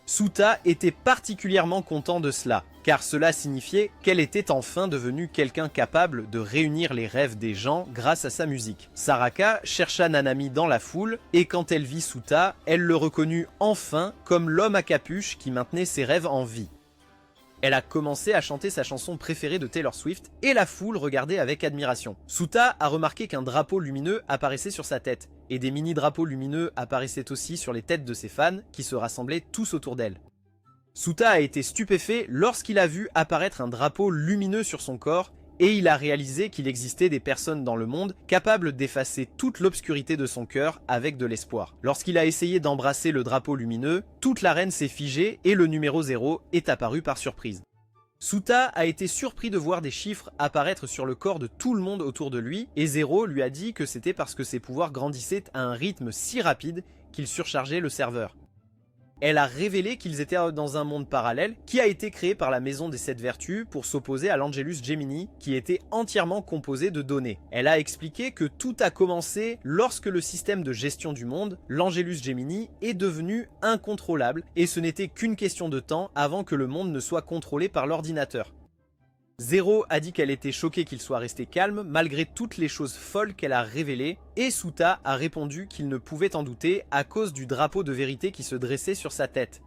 S1: Suta était particulièrement content de cela, car cela signifiait qu'elle était enfin devenue quelqu'un capable de réunir les rêves des gens grâce à sa musique. Saraka chercha Nanami dans la foule, et quand elle vit Suta, elle le reconnut enfin comme l'homme à capuche qui maintenait ses rêves en vie. Elle a commencé à chanter sa chanson préférée de Taylor Swift, et la foule regardait avec admiration. Suta a remarqué qu'un drapeau lumineux apparaissait sur sa tête, et des mini-drapeaux lumineux apparaissaient aussi sur les têtes de ses fans, qui se rassemblaient tous autour d'elle. Suta a été stupéfait lorsqu'il a vu apparaître un drapeau lumineux sur son corps, et il a réalisé qu'il existait des personnes dans le monde capables d'effacer toute l'obscurité de son cœur avec de l'espoir. Lorsqu'il a essayé d'embrasser le drapeau lumineux, toute l'arène s'est figée et le numéro 0 est apparu par surprise. Suta a été surpris de voir des chiffres apparaître sur le corps de tout le monde autour de lui, et Zero lui a dit que c'était parce que ses pouvoirs grandissaient à un rythme si rapide qu'il surchargeait le serveur. Elle a révélé qu'ils étaient dans un monde parallèle qui a été créé par la Maison des 7 Vertus pour s'opposer à l'Angelus Gemini qui était entièrement composé de données. Elle a expliqué que tout a commencé lorsque le système de gestion du monde, l'Angelus Gemini, est devenu incontrôlable et ce n'était qu'une question de temps avant que le monde ne soit contrôlé par l'ordinateur. Zero a dit qu'elle était choquée qu'il soit resté calme malgré toutes les choses folles qu'elle a révélées, et Suta a répondu qu'il ne pouvait en douter à cause du drapeau de vérité qui se dressait sur sa tête.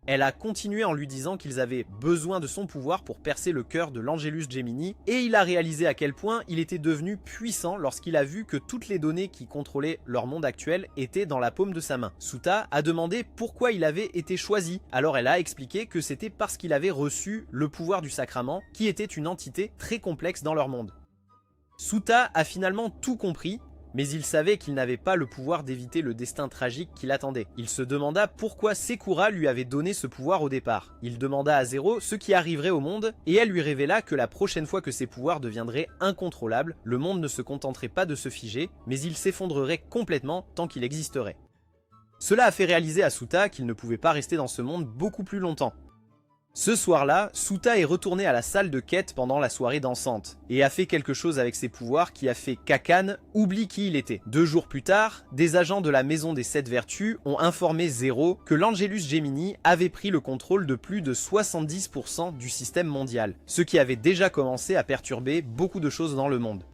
S1: Elle a continué en lui disant qu'ils avaient besoin de son pouvoir pour percer le cœur de l'Angelus Gemini, et il a réalisé à quel point il était devenu puissant lorsqu'il a vu que toutes les données qui contrôlaient leur monde actuel étaient dans la paume de sa main. Suta a demandé pourquoi il avait été choisi, alors elle a expliqué que c'était parce qu'il avait reçu le pouvoir du sacrament, qui était une entité très complexe dans leur monde. Suta a finalement tout compris, mais il savait qu'il n'avait pas le pouvoir d'éviter le destin tragique qui l'attendait. Il se demanda pourquoi Sekura lui avait donné ce pouvoir au départ. Il demanda à Zero ce qui arriverait au monde, et elle lui révéla que la prochaine fois que ses pouvoirs deviendraient incontrôlables, le monde ne se contenterait pas de se figer, mais il s'effondrerait complètement tant qu'il existerait. Cela a fait réaliser à Suta qu'il ne pouvait pas rester dans ce monde beaucoup plus longtemps. Ce soir-là, Suta est retourné à la salle de quête pendant la soirée dansante, et a fait quelque chose avec ses pouvoirs qui a fait qu'Akan oublie qui il était. 2 jours plus tard, des agents de la Maison des 7 Vertus ont informé Zero que l'Angelus Gemini avait pris le contrôle de plus de 70% du système mondial, ce qui avait déjà commencé à perturber beaucoup de choses dans le monde.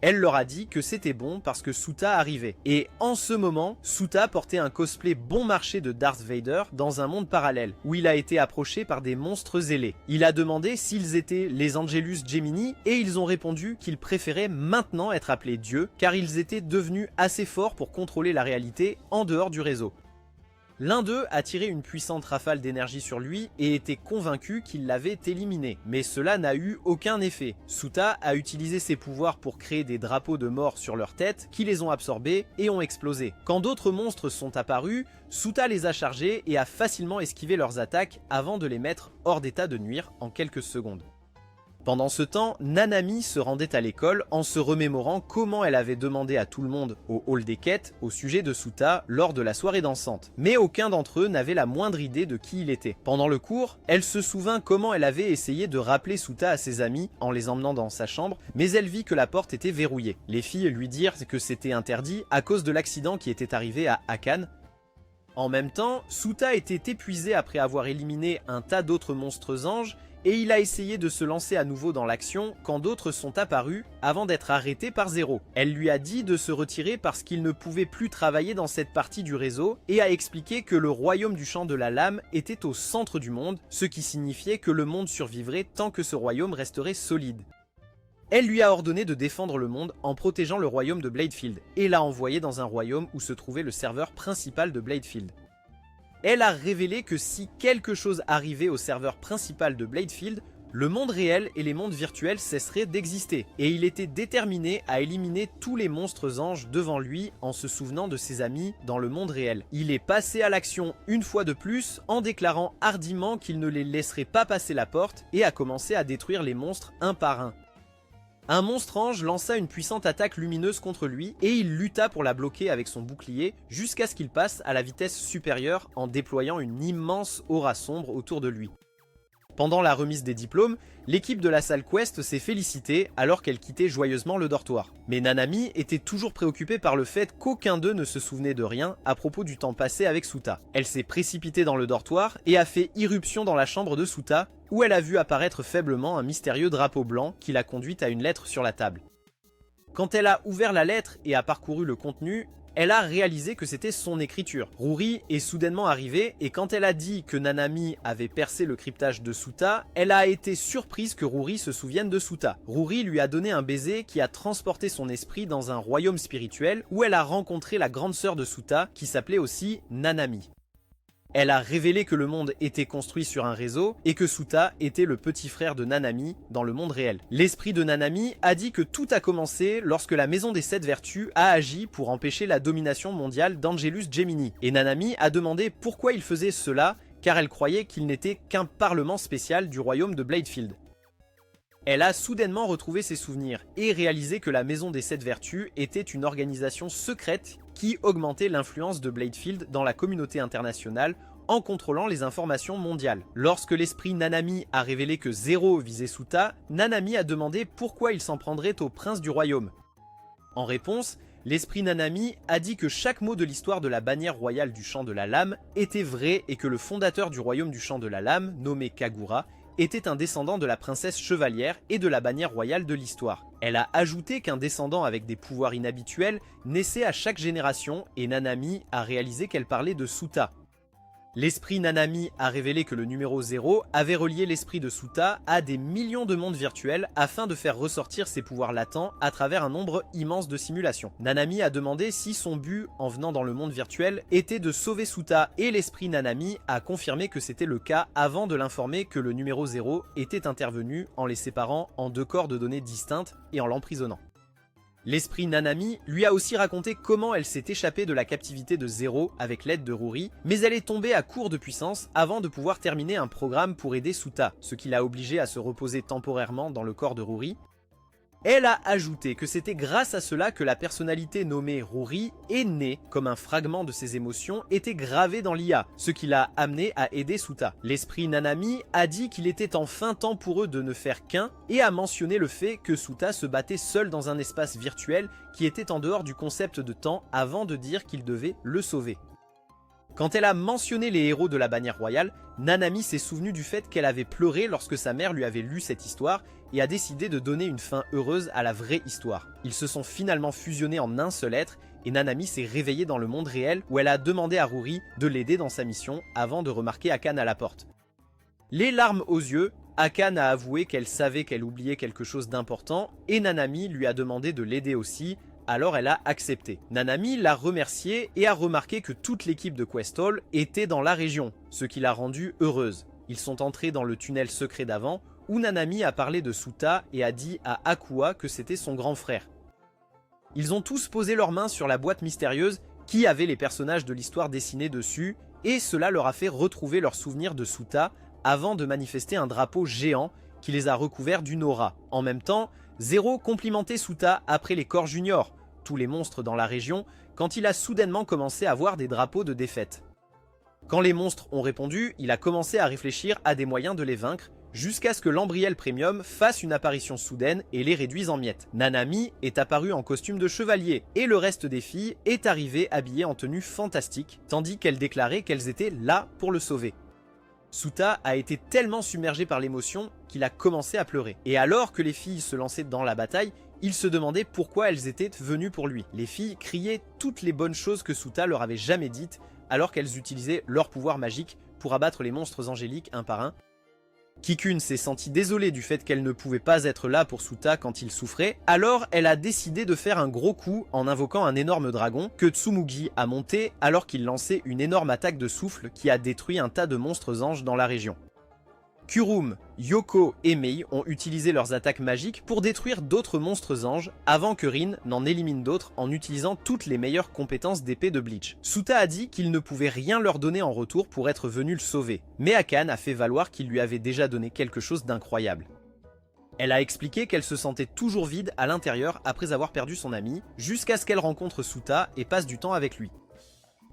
S1: Elle leur a dit que c'était bon parce que Suta arrivait. Et en ce moment, Suta portait un cosplay bon marché de Darth Vader dans un monde parallèle, où il a été approché par des monstres ailés. Il a demandé s'ils étaient les Angelus Gemini, et ils ont répondu qu'ils préféraient maintenant être appelés dieux, car ils étaient devenus assez forts pour contrôler la réalité en dehors du réseau. L'un d'eux a tiré une puissante rafale d'énergie sur lui et était convaincu qu'il l'avait éliminé, mais cela n'a eu aucun effet. Suta a utilisé ses pouvoirs pour créer des drapeaux de mort sur leur tête qui les ont absorbés et ont explosé. Quand d'autres monstres sont apparus, Suta les a chargés et a facilement esquivé leurs attaques avant de les mettre hors d'état de nuire en quelques secondes. Pendant ce temps, Nanami se rendait à l'école en se remémorant comment elle avait demandé à tout le monde au hall des quêtes au sujet de Suta lors de la soirée dansante. Mais aucun d'entre eux n'avait la moindre idée de qui il était. Pendant le cours, elle se souvint comment elle avait essayé de rappeler Suta à ses amis en les emmenant dans sa chambre, mais elle vit que la porte était verrouillée. Les filles lui dirent que c'était interdit à cause de l'accident qui était arrivé à Akan. En même temps, Suta était épuisé après avoir éliminé un tas d'autres monstres anges, et il a essayé de se lancer à nouveau dans l'action quand d'autres sont apparus avant d'être arrêté par Zero. Elle lui a dit de se retirer parce qu'il ne pouvait plus travailler dans cette partie du réseau et a expliqué que le royaume du champ de la lame était au centre du monde, ce qui signifiait que le monde survivrait tant que ce royaume resterait solide. Elle lui a ordonné de défendre le monde en protégeant le royaume de Bladefield et l'a envoyé dans un royaume où se trouvait le serveur principal de Bladefield. Elle a révélé que si quelque chose arrivait au serveur principal de Bladefield, le monde réel et les mondes virtuels cesseraient d'exister, et il était déterminé à éliminer tous les monstres anges devant lui en se souvenant de ses amis dans le monde réel. Il est passé à l'action une fois de plus en déclarant hardiment qu'il ne les laisserait pas passer la porte et a commencé à détruire les monstres un par un. Un monstre ange lança une puissante attaque lumineuse contre lui et il lutta pour la bloquer avec son bouclier jusqu'à ce qu'il passe à la vitesse supérieure en déployant une immense aura sombre autour de lui. Pendant la remise des diplômes, l'équipe de la salle Quest s'est félicitée alors qu'elle quittait joyeusement le dortoir. Mais Nanami était toujours préoccupée par le fait qu'aucun d'eux ne se souvenait de rien à propos du temps passé avec Suta. Elle s'est précipitée dans le dortoir et a fait irruption dans la chambre de Suta, où elle a vu apparaître faiblement un mystérieux drapeau blanc qui l'a conduite à une lettre sur la table. Quand elle a ouvert la lettre et a parcouru le contenu, elle a réalisé que c'était son écriture. Ruri est soudainement arrivée et quand elle a dit que Nanami avait percé le cryptage de Suta, elle a été surprise que Ruri se souvienne de Suta. Ruri lui a donné un baiser qui a transporté son esprit dans un royaume spirituel où elle a rencontré la grande sœur de Suta qui s'appelait aussi Nanami. Elle a révélé que le monde était construit sur un réseau et que Suta était le petit frère de Nanami dans le monde réel. L'esprit de Nanami a dit que tout a commencé lorsque la Maison des 7 Vertus a agi pour empêcher la domination mondiale d'Angelus Gemini. Et Nanami a demandé pourquoi il faisait cela car elle croyait qu'il n'était qu'un parlement spécial du royaume de Bladefield. Elle a soudainement retrouvé ses souvenirs et réalisé que la Maison des 7 Vertus était une organisation secrète qui augmentait l'influence de Bladefield dans la communauté internationale en contrôlant les informations mondiales. Lorsque l'esprit Nanami a révélé que Zero visait Suta, Nanami a demandé pourquoi il s'en prendrait au prince du royaume. En réponse, l'esprit Nanami a dit que chaque mot de l'histoire de la bannière royale du champ de la lame était vrai et que le fondateur du royaume du champ de la lame, nommé Kagura, était un descendant de la princesse chevalière et de la bannière royale de l'histoire. Elle a ajouté qu'un descendant avec des pouvoirs inhabituels naissait à chaque génération et Nanami a réalisé qu'elle parlait de Suta. L'esprit Nanami a révélé que le numéro 0 avait relié l'esprit de Suta à des millions de mondes virtuels afin de faire ressortir ses pouvoirs latents à travers un nombre immense de simulations. Nanami a demandé si son but en venant dans le monde virtuel était de sauver Suta et l'esprit Nanami a confirmé que c'était le cas avant de l'informer que le numéro 0 était intervenu en les séparant en 2 corps de données distinctes et en l'emprisonnant. L'esprit Nanami lui a aussi raconté comment elle s'est échappée de la captivité de Zero avec l'aide de Ruri, mais elle est tombée à court de puissance avant de pouvoir terminer un programme pour aider Suta, ce qui l'a obligée à se reposer temporairement dans le corps de Ruri. Elle a ajouté que c'était grâce à cela que la personnalité nommée Ruri est née, comme un fragment de ses émotions était gravé dans l'IA, ce qui l'a amené à aider Suta. L'esprit Nanami a dit qu'il était enfin temps pour eux de ne faire qu'un et a mentionné le fait que Suta se battait seul dans un espace virtuel qui était en dehors du concept de temps avant de dire qu'il devait le sauver. Quand elle a mentionné les héros de la bannière royale, Nanami s'est souvenue du fait qu'elle avait pleuré lorsque sa mère lui avait lu cette histoire et a décidé de donner une fin heureuse à la vraie histoire. Ils se sont finalement fusionnés en un seul être et Nanami s'est réveillée dans le monde réel où elle a demandé à Ruri de l'aider dans sa mission avant de remarquer Akane à la porte. Les larmes aux yeux, Akane a avoué qu'elle savait qu'elle oubliait quelque chose d'important et Nanami lui a demandé de l'aider aussi. Alors elle a accepté. Nanami l'a remercié et a remarqué que toute l'équipe de Quest Hall était dans la région, ce qui l'a rendue heureuse. Ils sont entrés dans le tunnel secret d'avant, où Nanami a parlé de Suta et a dit à Akua que c'était son grand frère. Ils ont tous posé leurs mains sur la boîte mystérieuse qui avait les personnages de l'histoire dessinés dessus, et cela leur a fait retrouver leurs souvenirs de Suta avant de manifester un drapeau géant qui les a recouverts d'une aura. En même temps, Zero complimentait Suta après les corps juniors, tous les monstres dans la région, quand il a soudainement commencé à voir des drapeaux de défaite. Quand les monstres ont répondu, il a commencé à réfléchir à des moyens de les vaincre, jusqu'à ce que l'Ambriel Premium fasse une apparition soudaine et les réduise en miettes. Nanami est apparue en costume de chevalier, et le reste des filles est arrivé habillé en tenue fantastique, tandis qu'elles déclaraient qu'elles étaient là pour le sauver. Suta a été tellement submergé par l'émotion qu'il a commencé à pleurer. Et alors que les filles se lançaient dans la bataille, il se demandait pourquoi elles étaient venues pour lui. Les filles criaient toutes les bonnes choses que Suta leur avait jamais dites, alors qu'elles utilisaient leur pouvoir magique pour abattre les monstres angéliques un par un. Kikun s'est sentie désolée du fait qu'elle ne pouvait pas être là pour Suta quand il souffrait, alors elle a décidé de faire un gros coup en invoquant un énorme dragon que Tsumugi a monté alors qu'il lançait une énorme attaque de souffle qui a détruit un tas de monstres anges dans la région. Kurum, Yoko et Mei ont utilisé leurs attaques magiques pour détruire d'autres monstres anges avant que Rin n'en élimine d'autres en utilisant toutes les meilleures compétences d'épée de Bleach. Suta a dit qu'il ne pouvait rien leur donner en retour pour être venu le sauver, mais Akane a fait valoir qu'il lui avait déjà donné quelque chose d'incroyable. Elle a expliqué qu'elle se sentait toujours vide à l'intérieur après avoir perdu son ami, jusqu'à ce qu'elle rencontre Suta et passe du temps avec lui.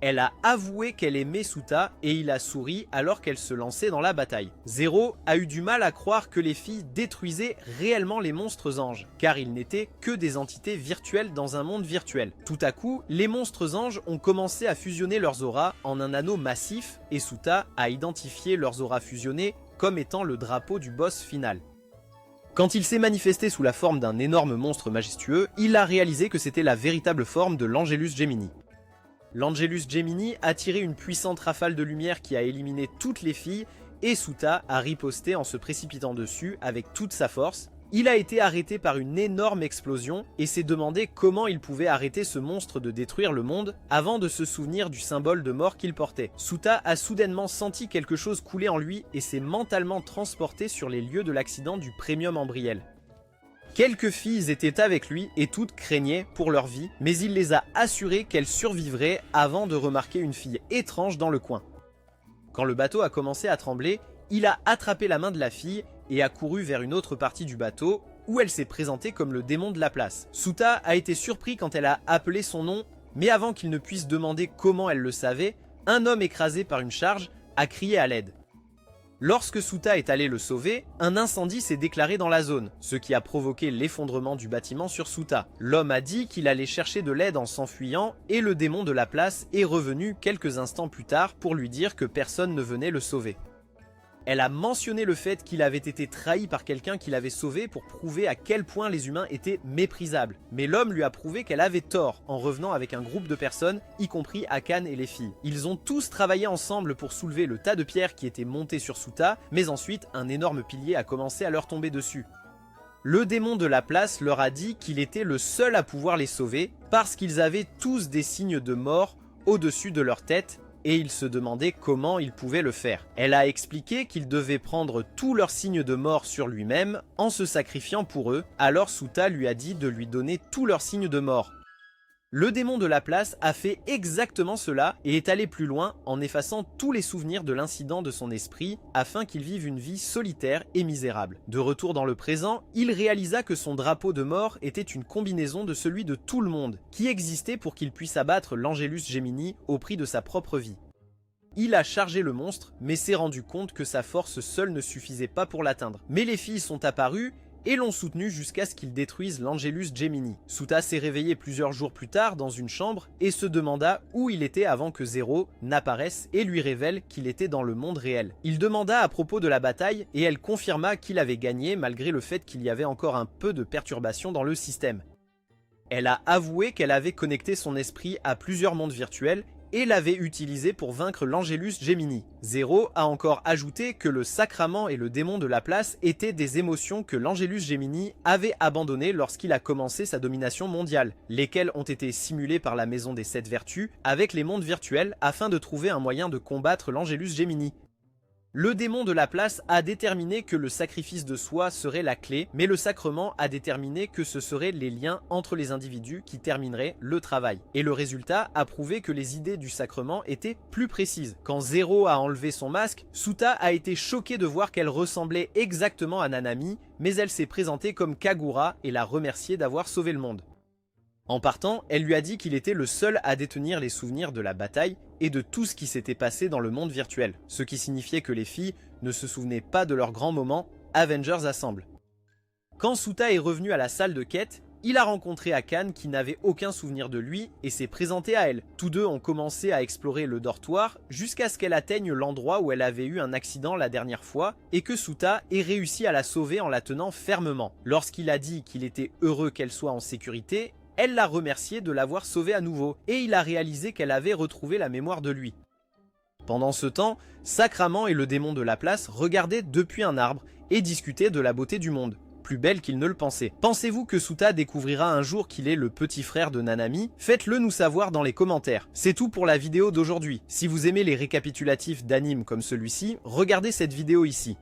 S1: Elle a avoué qu'elle aimait Suta et il a souri alors qu'elle se lançait dans la bataille. Zero a eu du mal à croire que les filles détruisaient réellement les monstres anges, car ils n'étaient que des entités virtuelles dans un monde virtuel. Tout à coup, les monstres anges ont commencé à fusionner leurs auras en un anneau massif et Suta a identifié leurs auras fusionnées comme étant le drapeau du boss final. Quand il s'est manifesté sous la forme d'un énorme monstre majestueux, il a réalisé que c'était la véritable forme de l'Angelus Gemini. L'Angelus Gemini a tiré une puissante rafale de lumière qui a éliminé toutes les filles et Suta a riposté en se précipitant dessus avec toute sa force. Il a été arrêté par une énorme explosion et s'est demandé comment il pouvait arrêter ce monstre de détruire le monde avant de se souvenir du symbole de mort qu'il portait. Suta a soudainement senti quelque chose couler en lui et s'est mentalement transporté sur les lieux de l'accident du Premium Ambriel. Quelques filles étaient avec lui et toutes craignaient pour leur vie, mais il les a assurées qu'elles survivraient avant de remarquer une fille étrange dans le coin. Quand le bateau a commencé à trembler, il a attrapé la main de la fille et a couru vers une autre partie du bateau où elle s'est présentée comme le démon de la place. Suta a été surpris quand elle a appelé son nom, mais avant qu'il ne puisse demander comment elle le savait, un homme écrasé par une charge a crié à l'aide. Lorsque Suta est allé le sauver, un incendie s'est déclaré dans la zone, ce qui a provoqué l'effondrement du bâtiment sur Suta. L'homme a dit qu'il allait chercher de l'aide en s'enfuyant et le démon de la place est revenu quelques instants plus tard pour lui dire que personne ne venait le sauver. Elle a mentionné le fait qu'il avait été trahi par quelqu'un qui l'avait sauvé pour prouver à quel point les humains étaient méprisables. Mais l'homme lui a prouvé qu'elle avait tort en revenant avec un groupe de personnes, y compris Akane et les filles. Ils ont tous travaillé ensemble pour soulever le tas de pierres qui était monté sur Suta, mais ensuite un énorme pilier a commencé à leur tomber dessus. Le démon de la place leur a dit qu'il était le seul à pouvoir les sauver parce qu'ils avaient tous des signes de mort au-dessus de leur tête et il se demandait comment il pouvait le faire. Elle a expliqué qu'il devait prendre tous leurs signes de mort sur lui-même en se sacrifiant pour eux, alors Suta lui a dit de lui donner tous leurs signes de mort. Le démon de la place a fait exactement cela et est allé plus loin en effaçant tous les souvenirs de l'incident de son esprit afin qu'il vive une vie solitaire et misérable. De retour dans le présent, il réalisa que son drapeau de mort était une combinaison de celui de tout le monde, qui existait pour qu'il puisse abattre l'Angelus Gemini au prix de sa propre vie. Il a chargé le monstre, mais s'est rendu compte que sa force seule ne suffisait pas pour l'atteindre. Mais les filles sont apparues et l'ont soutenu jusqu'à ce qu'il détruise l'Angelus Gemini. Suta s'est réveillé plusieurs jours plus tard dans une chambre et se demanda où il était avant que Zero n'apparaisse et lui révèle qu'il était dans le monde réel. Il demanda à propos de la bataille et elle confirma qu'il avait gagné malgré le fait qu'il y avait encore un peu de perturbation dans le système. Elle a avoué qu'elle avait connecté son esprit à plusieurs mondes virtuels et l'avait utilisé pour vaincre l'Angelus Gemini. Zero a encore ajouté que le sacrament et le démon de la place étaient des émotions que l'Angelus Gemini avait abandonnées lorsqu'il a commencé sa domination mondiale, lesquelles ont été simulées par la Maison des Sept Vertus avec les mondes virtuels afin de trouver un moyen de combattre l'Angelus Gemini. Le démon de la place a déterminé que le sacrifice de soi serait la clé, mais le sacrement a déterminé que ce seraient les liens entre les individus qui termineraient le travail. Et le résultat a prouvé que les idées du sacrement étaient plus précises. Quand Zero a enlevé son masque, Suta a été choquée de voir qu'elle ressemblait exactement à Nanami, mais elle s'est présentée comme Kagura et l'a remercié d'avoir sauvé le monde. En partant, elle lui a dit qu'il était le seul à détenir les souvenirs de la bataille et de tout ce qui s'était passé dans le monde virtuel, ce qui signifiait que les filles ne se souvenaient pas de leur grand moment Avengers Assemble. Quand Suta est revenu à la salle de quête, il a rencontré Akane qui n'avait aucun souvenir de lui et s'est présenté à elle. Tous deux ont commencé à explorer le dortoir jusqu'à ce qu'elle atteigne l'endroit où elle avait eu un accident la dernière fois et que Suta ait réussi à la sauver en la tenant fermement. Lorsqu'il a dit qu'il était heureux qu'elle soit en sécurité, elle l'a remercié de l'avoir sauvée à nouveau et il a réalisé qu'elle avait retrouvé la mémoire de lui. Pendant ce temps, Sacrament et le démon de la place regardaient depuis un arbre et discutaient de la beauté du monde, plus belle qu'ils ne le pensaient. Pensez-vous que Suta découvrira un jour qu'il est le petit frère de Nanami? Faites-le nous savoir dans les commentaires. C'est tout pour la vidéo d'aujourd'hui. Si vous aimez les récapitulatifs d'animes comme celui-ci, regardez cette vidéo ici.